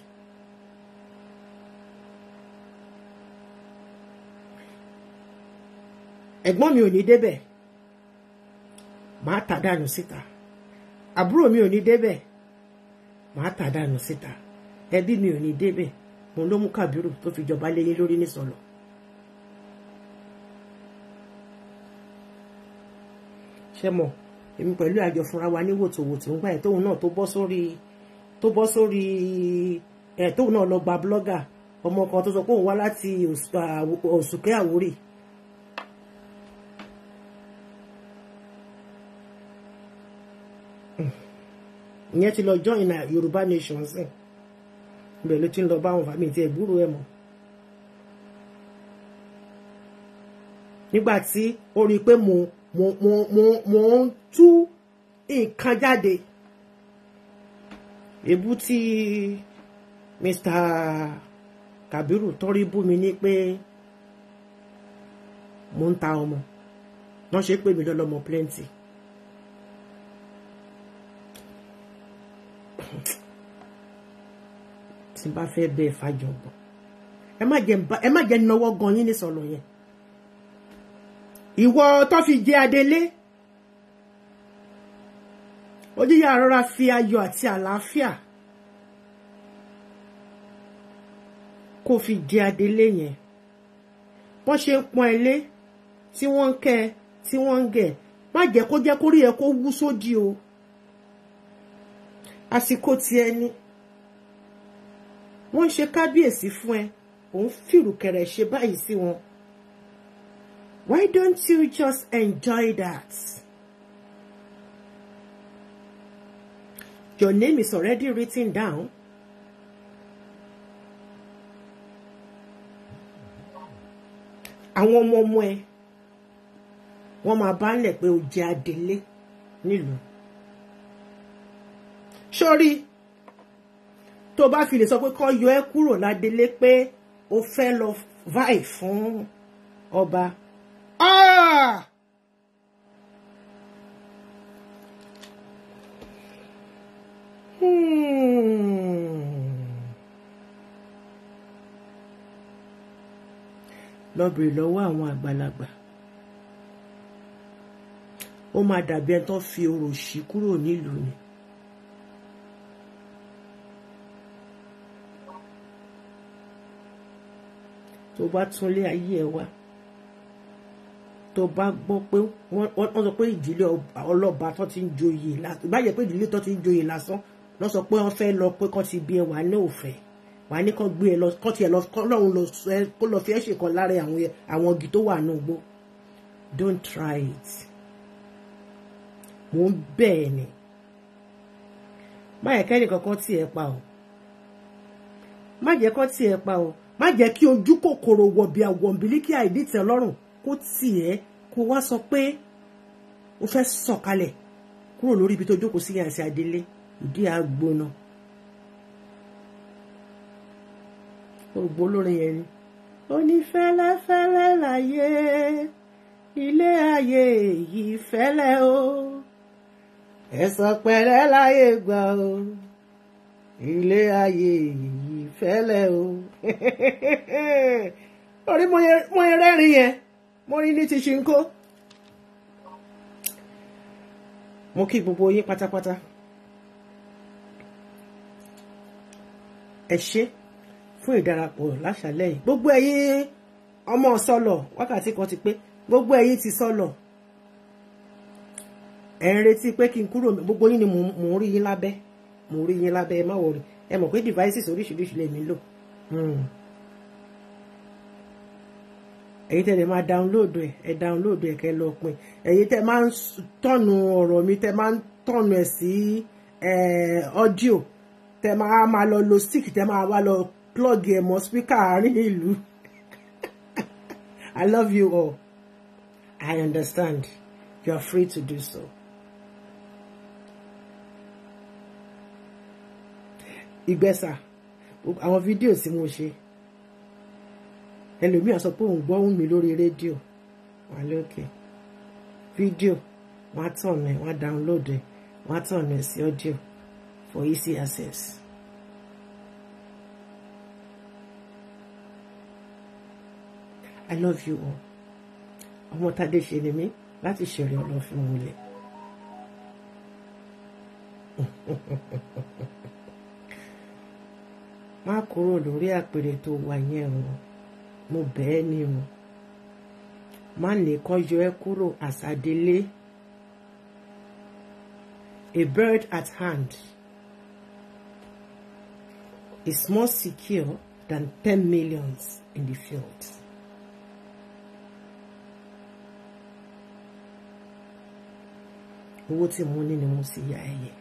ẹ̀gbọ́n mi ò ní débẹ̀ màá tà dànù síta àbúrò mi ò ní débẹ̀ màá tà dànù síta ẹbí mi ò ní débẹ̀ mo ló mú Kàbírù tó fi jọba lé yín lórí nísọlọ. ṣé mọ̀ èmi pẹ̀lú àjọ fúnra wa ní wòtòwòtò ń gbà ẹ̀ tóun náà tó bọ́ sórí tóun náà lọ gba blogger ọmọ kan tó sọ pé òun wá láti Òṣùkẹ́ Àwórì. ìyẹn ti lọ join Yorùbá Nation sìn ibẹ̀ ló ti ń lọ bá àwọn fàmì tí ẹ̀ gbúrò ẹ̀ mọ́. nígbà tí ó rí i pé mo ń tú nǹkan jáde èbú tí Mr. Kàbírù tọ́rí bú mi ní pé mo ń ta ọmọ wọ́n ṣe pé mi lọ́lọ́mọ plenty. tí bá fẹ́ bẹ́ẹ̀ fàjọgbọ́n ẹ má jẹ́ náwó gan yín ní sọ̀rọ̀ yẹn. ìwọ tó fi jẹ Adélé ojúyà rọra fi ayọ̀ àti àlàáfíà kó fi jẹ Adélé yẹn wọ́n ṣe ń pọ́n ẹ lé tí wọ́n ń kẹ́ tí wọ́n ń gẹ̀ má jẹ́ kó jẹ́ kórí ẹ kó wú sódì o àsìkò tí ẹni wọ́n ṣe kábíyèsí fún ẹ òun fìrùkẹ̀rẹ̀ ṣe báyìí sí wọn. Why don't you just enjoy that? Your name is already written down. Àwọn ọmọ ẹ wọ́n máa bá ń lẹ̀ pé o jẹ́ Adélé nílùú. Sórí tó bá fi lè sọ pé kó yọ ẹ́ kúrò ládélé pé o fẹ́ lọ vai fún ọba. Lọ bèrè lọ́wọ́ àwọn àgbàlagbà ó máa dàbí ẹni tó fi orò ṣí kúrò nílùú ni. tó bá tún lé ayé ẹ wá tó bá gbọ́ pé wọ́n sọ pé ìdílé ọlọ́ba tó ti ń joyè lásán bá jẹ́ pé ìdílé tó ti ń joyè lásán lọ sọ pé wọ́n fẹ́ lọ pé kán ti bí ẹ wà ní òfẹ́ wà ní kán gbé ẹ lọ kán tiẹ̀ lọ kọ́lọ́run lọ sọ ẹ kó lọ fi ẹ́ ṣèkan lára àwọn igi tó wà náà gbó. Don't try it. Mo ń bẹ̀ ẹ́ ni má yẹ kẹ́ni kankan tí ẹ pa o má jẹ́ kán tí ẹ pa o má jẹ́ kí ojú kòkòrò wọ̀bì àwọ̀nbílíkì àìdítẹ̀ ọlọ́run kó tì ẹ́ kó wá sọ pé o fẹ́ sọ̀kalẹ̀ kúrò lórí ibi tó jókòó sí yànsí Adélé ìdí àgbóná. Ògbó olórin yẹn ni ó ní fẹ́lẹ́fẹ́lẹ́ láyé ilé ayé yìí fẹ́lẹ́ o ẹ̀sọ̀ pẹ̀lẹ́ láyé gbà o ilé ayé yìí fẹ́lẹ́ o. Orí mo rẹ́rìn yẹn mo rí ní ti ṣinkó. Mo kí gbogbo yín pátápátá ẹ ṣé fún ìdarapọ̀ láṣálẹ́ yìí. Gbogbo ẹ̀yin ọmọ sọlọ wákàtí kan ti pé gbogbo ẹ̀yin ti sọlọ ẹ ń retí pé kí n kúrò gbogbo yín ni mò ń rí yín lábẹ́ mo rí yín lábẹ́ ẹ má wọrí ẹ mọ̀ pé devices oríṣiríṣi lèmi lò. ẹ̀yin tẹ́ lè máa download ẹ download ẹ kẹ́ lọ pin ẹ̀yin tẹ́ máa ń tọ̀nù ọ̀rọ̀ mi tẹ́ máa ń tọ̀nù ẹ̀ sí audio tẹ́ máa lọ lo stick tẹ́ máa wá lọ plug ẹ̀ mọ́ speaker àárín ìlú. I love you all. I understand. You are free to do so. Ìgbésà àwọn fídíò tí mo ṣe ẹlòmíràn sọ pé òun gbọ́ ohùn mi lórí rédíò wà lókè fídíò wọ́n á tàn mí wọ́n á download ẹ̀ wọ́n á tàn mí sí audio for easy access. I love you all. ọmọ Tádé ṣe ni mí láti ṣeré Ọlọ́fin múlẹ̀. Má kúrò lórí àpèrè tó wà yẹn o, mo bẹ̀ ẹ́ ni o. Má ní kó yọ ẹ́ kúrò as Adele. A bird at hand is more secure than 10 millions in the field. Owó tí mo ní ni mo sì yá ẹyẹ.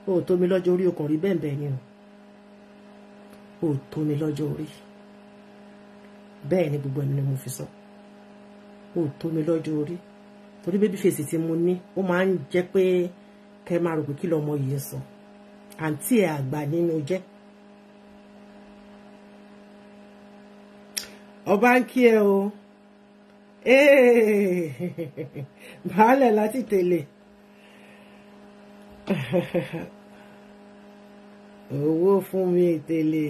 O tó mi lọ́jọ́ orí ọkàn rí bẹ́ẹ̀ ni o tó mi lọ́jọ́ orí. Bẹ́ẹ̀ ni gbogbo ẹni mo fi sọ. O tó mi lọ́jọ́ orí. Torí baby face tí mo ní ó máa ń jẹ́ pé kẹ́ máa rò pé kí lọmọ yìí sọ. Àǹtí ẹ̀ àgbà nínú jẹ́. Ọba ń kí ẹ o. Baálẹ̀ láti tẹ̀lé. Owó fún mi tẹ̀lé.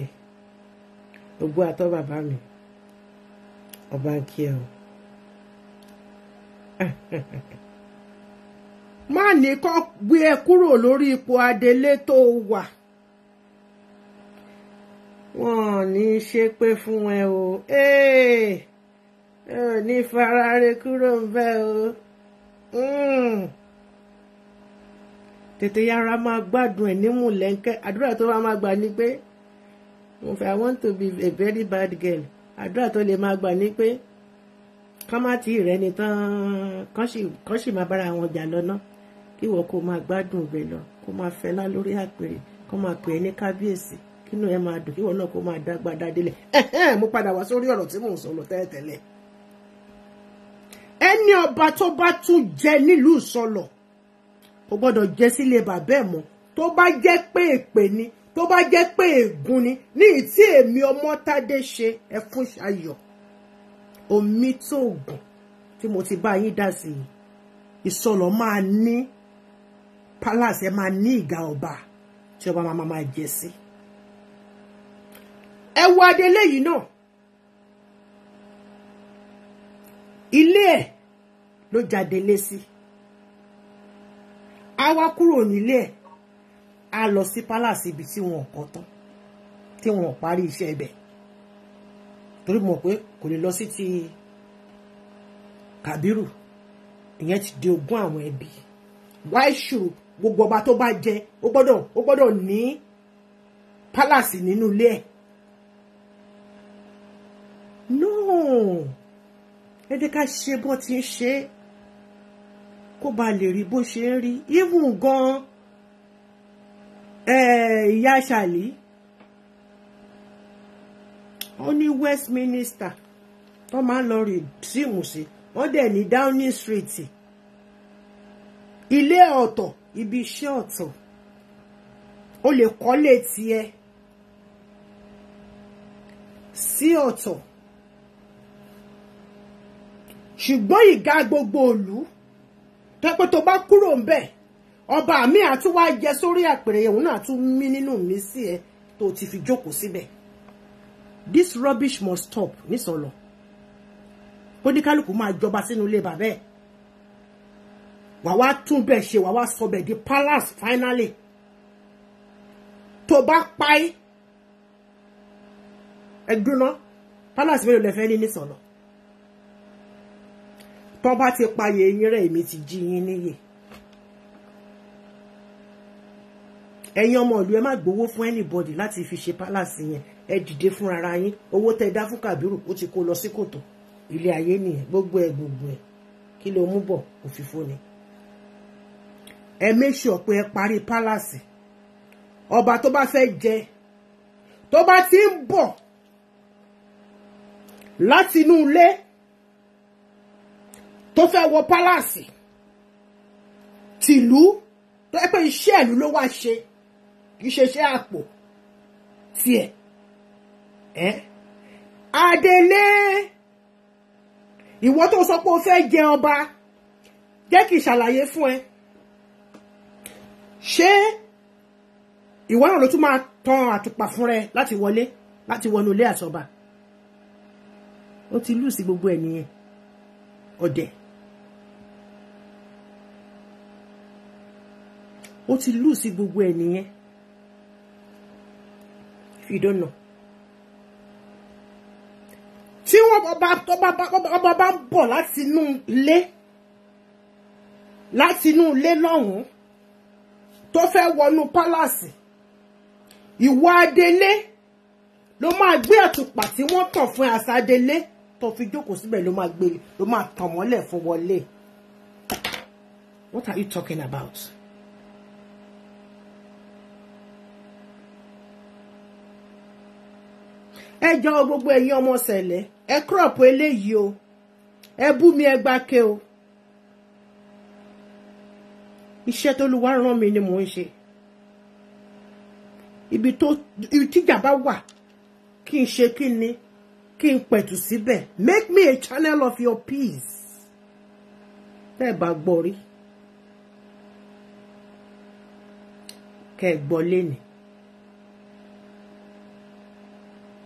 Gbogbo àtọ́ bàbá mi. Ọba ń kí ẹ o. Má ní kó gbé ẹ kúrò lórí ipò Adele tó wà. Wọ́n ní ṣépè fún ẹ o. Ní farare kúrò ńbẹ̀ o. Tètè yára máa gbádùn ẹ̀ ní mùlẹ́ńkẹ́. Àdúrà tó máa gbà ní pé I want to be a very bad girl. Àdúrà tó lè máa gbà ní pé ká má tí rẹ̀ ni tán kán sì máa bára wọn jà lọ́nà. Kí wọ́n kó máa gbádùn ibẹ̀ lọ, kó máa fẹ́lá lórí àpèrè, kó máa pè é ní kábíyèsí, kínú ẹ máa dùn, kí wọ́n náà kó máa dágbà dádélẹ̀. Mo padà wá sórí ọ̀rọ̀ tí mò ń sọ lọ tẹ́lẹ̀. Ẹni ọba tó bá tún jẹ nílùú Ìsọlọ̀ kò gbọ́dọ̀ jẹ sílé bàbá ẹ̀ mọ́. Tó bá jẹ́ pé èpè ni, tó bá jẹ́ pé ègún ni, ní ìtí èmi ọmọ Tádé ṣe ẹ fún Ṣayọ̀. Omi tó gùn tí mo ti bá yín dá sí Ìsọlọ̀ máa ní palace, ẹ máa ní ìgà ọba tí ọba máa jẹ sí. Ẹ wo Adele yìí náà. Ilé ẹ̀ ló jáde lé sí. A wá kúrò nílé ẹ̀, a lọ sí palace ibi tí wọn kọ́ tán, tí wọn parí iṣẹ́ ibẹ̀. Torí mo pé kò lè lọ sí ti Kàbírù, ìyẹn ti di ogún àwọn ẹbí. Why should gbogbo ọba tó bá jẹ ó gbọ́dọ̀ ní palace nínú ilé ẹ̀? No, ẹ jẹ́ ká ṣe bó ti ń ṣe kó ba lè rí bó ṣe ń rí. Even gan ìyá Ṣàlí ó ní Westminster tó máa ń lọ rí síìmù sí, wọ́n dẹ̀ ní Downing Street. Ilé ọ̀tọ̀, ibi iṣẹ́ ọ̀tọ̀. O lè kọ́lé tiẹ̀ sí ọ̀tọ̀. Ṣùgbọ́n ìgá gbogbo ìlú tó pé tó bá kúrò ńbẹ̀, ọba mi àti wá jẹ sórí àpèrè òun náà tún mí nínú mi sí ẹ tó ti fi jókòó síbẹ̀. This rubbish must stop nísọlọ. Oníkálùkù máa jọba sínú ilé bàbá ẹ̀. Wà wá tún bẹ̀ ṣe, wà wá sọ bẹ̀ di palace finally. Tó bá páì ẹ̀dúná palace mélòó lẹ fẹ́ ní nísọlọ. Tó bá ti payé yín rẹ̀ èmi ti jí yín níyè. Ẹ̀yin ọmọ ìlú ẹ má gbowó fún anybody láti fi ṣe palace yẹn. Ẹ dìde fún ara yín. Owó tẹ́ dá fún Kàbírù ó ti kó lọ sí kòtò. Ilé ayé nìyẹn, gbogbo ẹ̀ kí ló mú bọ̀ òfìfo ni. Ẹ make sure pé ẹ parí palace. Ọba tó bá fẹ́ jẹ, tó bá ti ń bọ̀ láti inú ilé tó fẹ́ wọ palace tìlú, tó ẹ pé iṣẹ́ ìlú ló wá ṣe, kì í ṣe iṣẹ́ àpò tiẹ̀. Adele, ìwọ tó sọ pé o fẹ́ jẹ ọba, jẹ́ kí n ṣàlàyé fún ẹ. Ṣé ìwọ náà ló tún máa tan àtùpà fún rẹ láti wọlé, láti wọnú ilé àsọba? Ó ti lù sí gbogbo ẹ̀ nìyẹn. ọdẹ. Ó ti lose gbogbo ẹ̀ nìyẹn. If you don't know. Tí wọ́n bá ń bọ̀ láti inú ilé lọ́hùn tó fẹ́ wọnú palace, ìwọ Adele ló máa gbé àtùpà tí wọ́n tàn fún àṣà Adele tó fi jókòó síbẹ̀ ló máa tàn mọ́lẹ̀ fún wọlé. What are you talking about? Ẹ jọ̀ọ́ gbogbo ẹ̀yin ọmọ Sẹ̀lẹ̀, ẹ crop eléyìí o. Ẹ bú mi ẹ gbáke o. Iṣẹ́ tó Olúwa rán mi ni mò ń ṣe. Ibi tíjà bá wà kí n ṣe KINI, kí n pẹ̀tù síbẹ̀. Make me a channel of your peace. Tẹ́ bá gbọ́ rí. Kẹ́ gbọ́ léni.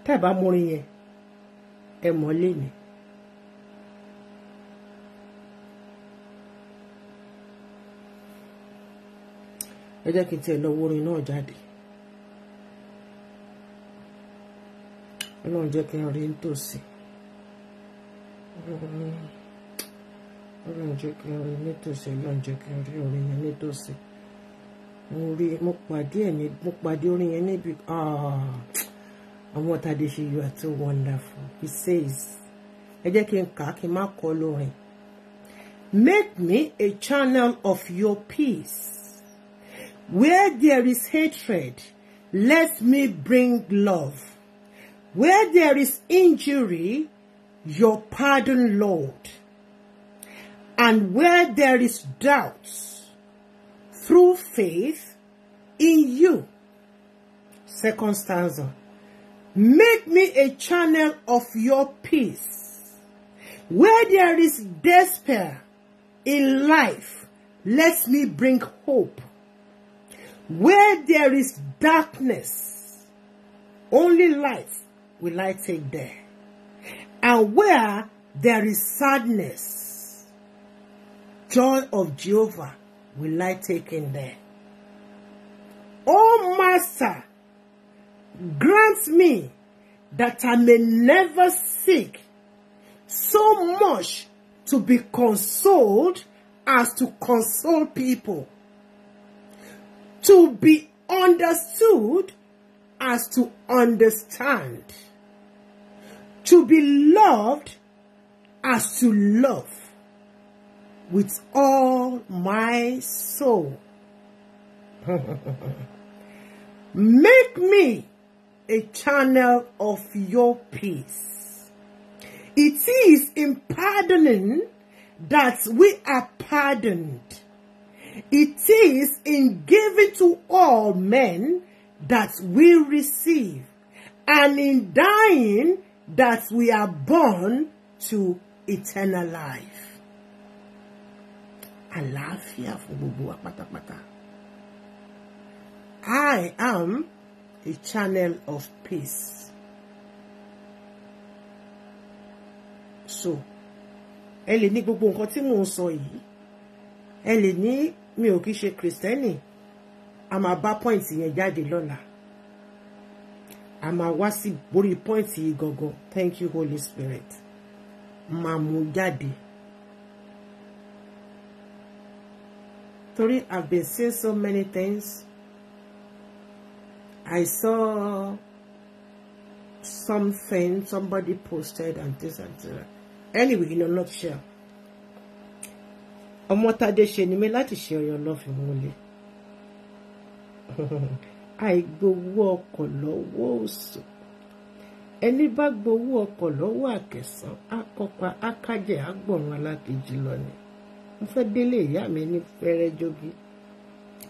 Tẹ́ bá mú rin yẹn, ẹ mọ̀ léni. Ẹ jẹ́ kí n tiẹ̀ lọ wo orin náà jáde. Ọlọ́run jẹ́ kí n rí nítòsí. Ọlọ́run jẹ́ kí n rí nítòsí. Ọlọ́run jẹ́ kí n rí orin yẹn nítòsí. Mo pàdé orin yẹn níbi. Àwọn tàdé ṣe you are too wonderful. He says, ẹ jẹ́ kí n kà kí n má kọ lórin. Make me a channel of your peace. Where there is hatred, let me bring love. Where there is injury, your pardon, Lord. And where there is doubt, through faith in you. Second stanza. Make me a channel of your peace. Where there is despair in life, let me bring hope. Where there is darkness, only light will I take there. And where there is sadness, joy of Jehovah will I take in there. Oh Master, grant me that I may never seek so much to be consoled as to console people, to be understood as to understand, to be loved as to love with all my soul. Make me a channel of your peace. It is in pardoning that we are pardoned. It is in giving to all men that we receive, and in dying that we are born to eternal life. Àlàáfíà fún gbogbo wa pátápátá. I am a channel of peace. So, ẹ lè ní gbogbo nǹkan tí mò ń sọ yìí. Ẹ lè ní mi ò kìí ṣe Kristẹni. A máa bá point yẹn jáde lọ́la. A máa wá sí borí point yìí gangan. Thank you, Holy Spirit. Máa mú jáde. Torí I've been seeing so many things. I saw something somebody posted and this and that. Anyway, in a nutshell. Ọmọ Tádé ṣe ni mí láti share your love ìmúlẹ̀. Àìgbowó ọkọ̀ lọ́wọ́ òsù. Ẹni bá gbowó ọkọ̀ lọ́wọ́ àkẹsàn, akọpa akájẹ agbọ̀run alákejì lọ ni. Mo fẹ́ délé ìyá mi ní fẹ́rẹ́ jogi.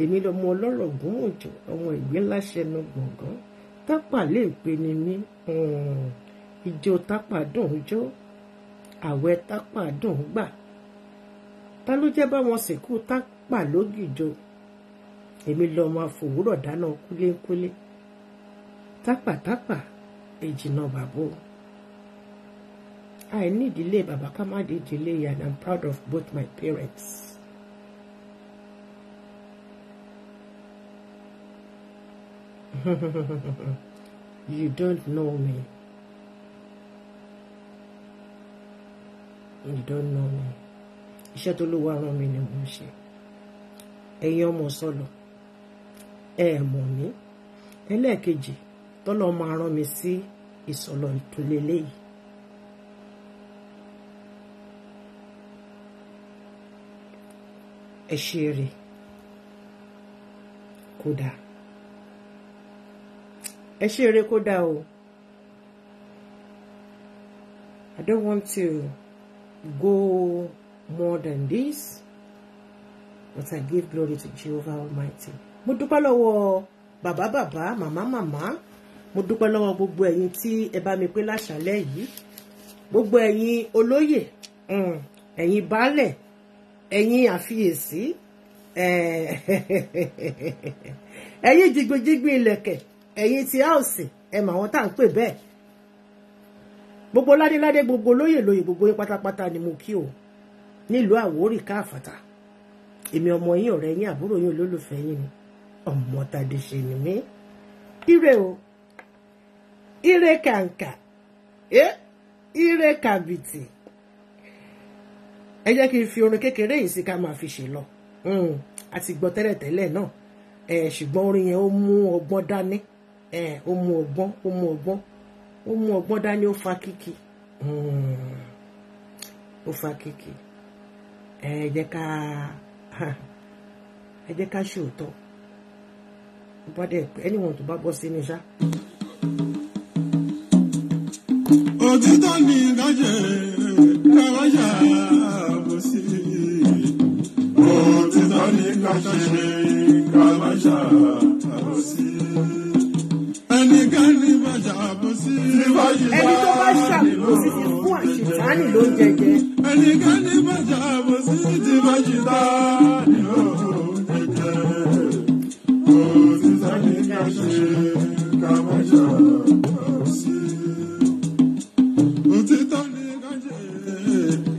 Èmi lọmọ ọlọ́rọ̀ gún òjò, ọmọ ìgbín ńlá ṣẹnu gbọ̀ngàn. Tápà lè pe ni mí. Ijó tápà dùn jó. Àwẹ̀ tápà dùn gbà. Ta ló jẹ́ bá wọn sìnkú tápà lógìjò. Èmi lọmọ afòwúrọ̀ dáná kúlékúlé. Tápà èjìnà bàbó. I need delay, Baba Kama did delay, and I'm proud of both my parents. You don't know me. You don't know me. Iṣẹ́ tó lówó rán mi ni mo ń ṣe. Ẹ̀yin ọmọ Isolo. Ẹ mọ̀ mí. Ẹlẹ́ẹ̀kejì tọ́lọ́ máa rán mi sí Isolo ìtúlélẹ́yìí. Ẹ ṣe eré. Kódà. Ẹ ṣe eré kódà o. I don't want to go more than this, but I give glory to Jehovah Almighty. Mo dúpẹ́ lọ́wọ́ bàbá, màmá. Mo dúpẹ́ lọ́wọ́ gbogbo ẹ̀yin tí ẹ bá mi pé láṣálẹ́ yìí. Gbogbo ẹ̀yin olóyè, ẹ̀yin baálẹ̀, ẹ̀yin àfiyèsí, ẹ̀yin jigbejigbin ilẹ̀kẹ̀, ẹ̀yin tí house, ẹ mà wọ́n tá ń pè bẹ́ẹ̀. Gbogbo ládéládé, gbogbo lóyè gbogbo yín pátápátá ni mo kí o. Nílùú Àwórì káàfàtà. Èmi ọmọ yín, ọ̀rẹ́ yín, àbúrò yín, olólùfẹ́ yín ni. Ọmọ Tádé ṣe ni mí. Ire o. Ire kàǹkà. Ire kàbìtì. Ẹ jẹ́ kí n fi orin kékeré yìí sí ká máa fi ṣe lọ. A ti gbọ́ tẹ́lẹ̀tẹ́lẹ̀ náà. Ṣùgbọ́n orin yẹn ó mú ọgbọ́n dání. Ó mú ọgbọ́n dání, ó fa kíkì. Ó fa kíkì. Ẹ jẹ́ ká ṣòótọ́. Bá dẹ̀ pé anyone tó bá bọ́ sí ní ṣá. Òtítọ́ ni kájẹ́ káwájà bó sí. Òtítọ́ ni kájẹ́ káwájà bó sí. Ẹnikẹ́ni bàjá bó sí. Ẹni tó bá ṣàbòsí ti fún àṣetánì ló ń jẹjẹ. Ẹnikẹ́ni bàjá bó sí ti bá ṣetánì ló ń jẹjẹ. Òtítọ́ ni kájẹ́ káwájà bó sí. Òtítọ́ ni kájẹ́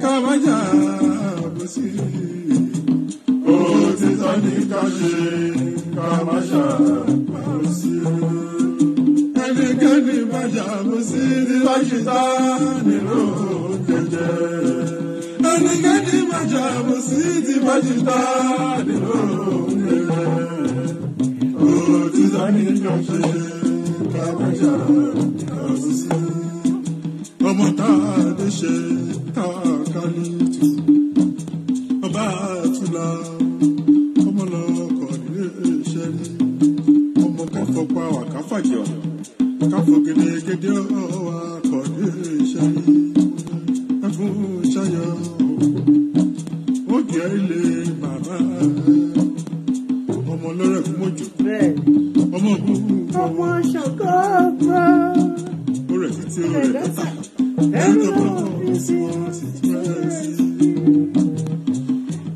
káwájà bó sí. Òtítọ́ ni kájẹ́ káwájà bó sí. Ẹnikẹ́ni bàjá bó sí ti bá ṣetánì ló ń jẹjẹ. Ẹnikẹ́ni bàjá bó sí ti bá ṣetánì ló ń jẹjẹ. Òtítọ́ ni kájẹ́ káwájà bó sí. Ọmọ Tádé ṣe Tákàlítù. Ọba Àtúlà. Ọmọ lọkọ̀ nílé iṣẹ́ ní. Ọmọ káfọ́ pa wà káfàjọ. Káfọ́ gédégédé ọwà kọ̀ nílé iṣẹ́ ní. Ẹkún ṣayọ̀. Ó jẹ́ ilé bàbá. Ọmọ lọ́rẹ̀ fún mọ́jọ. Ọmọ gbogbo. Ọmọ ṣàkóso. Ó rẹ̀ títí ó rẹ̀ lọ́tà.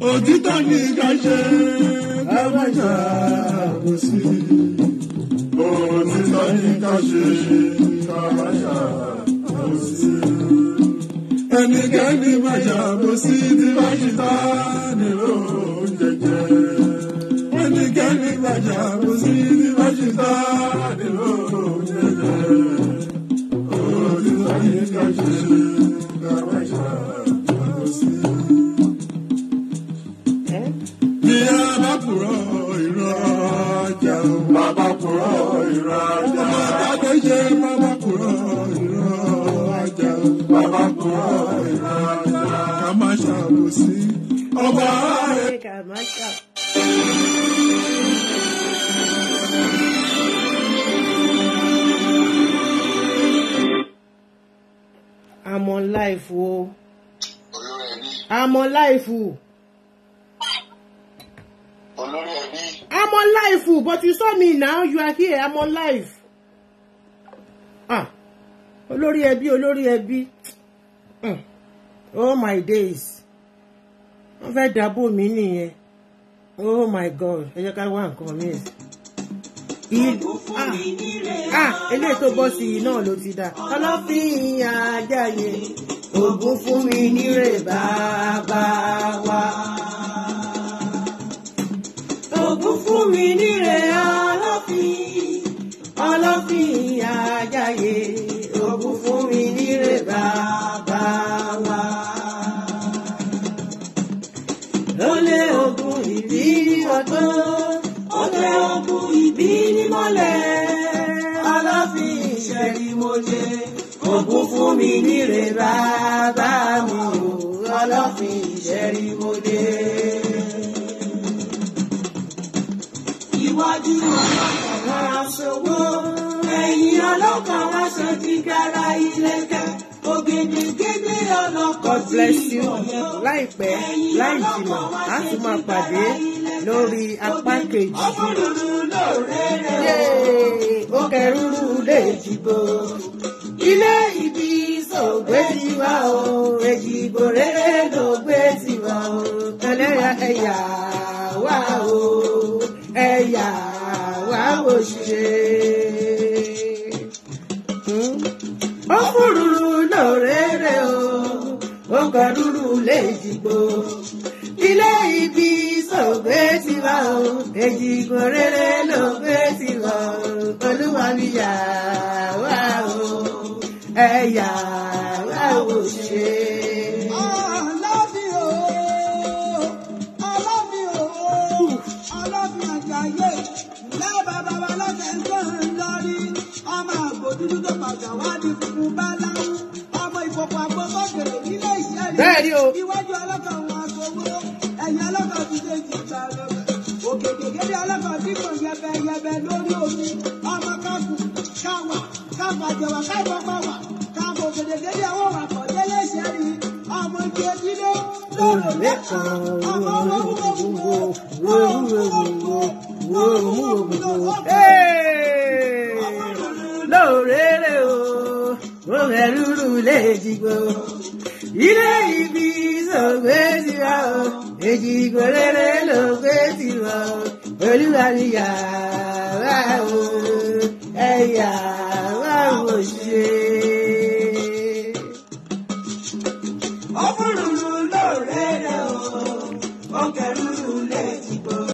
Òtítọ́ ni kájẹ́ káwájà bó sí. Òtítọ́ ni kájẹ́ káwájà bó sí. Ẹnikẹ́ni bàjá bó sí ti bá ṣetánì ló ń jẹjẹ. Ẹnikẹ́ni bàjá bó sí ti bá ṣetánì ló ń jẹjẹ. Òtítọ́ ni kájẹ́ káwájà bó sí. Bí a bá kúrò ìrọ̀ ọjà, bàbá kúrò ìrọ̀ ọjà. Bàbá kéje bàbá kúrò ìrọ̀ ọjà, bàbá kúrò ìrọ̀ ọjà. Ká má ṣàbòsí ọba rẹ̀. Ká má ṣàbòsí. I'm on live, oh. I'm on live, oh. I'm on live, oh. But you saw me now. You are here. I'm on live. Olórí ẹbí. Oh my days. Wọ́n fẹ́ dàbò mí nìyẹn. Oh my God. Ẹ jẹ́ ká wá nǹkan mi. Eléyìí tó bọ́ sí i náà ló ti dá. Ọlọ́fin àjàyè. ògún fún mi níre bàbá wa. Ògún fún mi níre ọlọ́fin, ọlọ́fin àjàyè, ògún fún mi níre bàbá wa. Lólè ògún ìbí ọdún, ó tẹ ògún ìbí ní mọ́lẹ̀, ọlọ́fin ìṣẹ̀rí mo jẹ, ògún fún mi níre bàbá mi o, ọlọ́fin ìṣẹ̀rí mo jẹ. Iwájú ọlọ́kàn wá ṣòwò, ẹ̀yìn ọlọ́kàn wá ṣe ti kára ilẹ̀kẹ̀, ògèdègèdè ọlọ́kàn. God bless you. Láìpẹ́ láì jìnnà a tún máa pàdé lórí apá kejì. Ó kẹrùrù lè dìbò. Ilé ibi sògbé ti wá o, èjìgbò rere ló gbé ti wá o. Ẹlẹ́yà ẹ̀yà wá o, ẹ̀yà wá o ṣe. Ó kúrúrú lóréré o, ó kẹrùrù lè dìbò. Ilé ibi sògbé ti wá o, èjìgbò rere ló gbé ti wá o. Olúwa mi yà wá o, ẹ̀yà wá o ṣe. Bẹ́ẹ̀ni o. Iwájú ọlọ́kàn wọn aṣọwó, ẹ̀yìn ọlọ́kàn ti ṣe ìjìjà lọ́wọ́. Òkèkèkèrè ọlọ́kàn tí kò yẹbẹyẹbẹ lórí omi. Ọmọ káàkù, káwà, káfàjẹwà, káfọ́páwà, káàkù òkèkèkèrè àwọn wàkọ̀ délé ìṣẹ́rí. Ọmọ ìdí ojúlé lóòrò lẹ́kọ̀ọ́. Ọmọ lórèrè o, ó rẹ̀rúrú lè dìgbò. Ilé ibi sògbé ti wá o, èjìgbò rere ló gbé ti wá o. Olúwa ni yà wá o, ẹ̀yà wá o ṣe.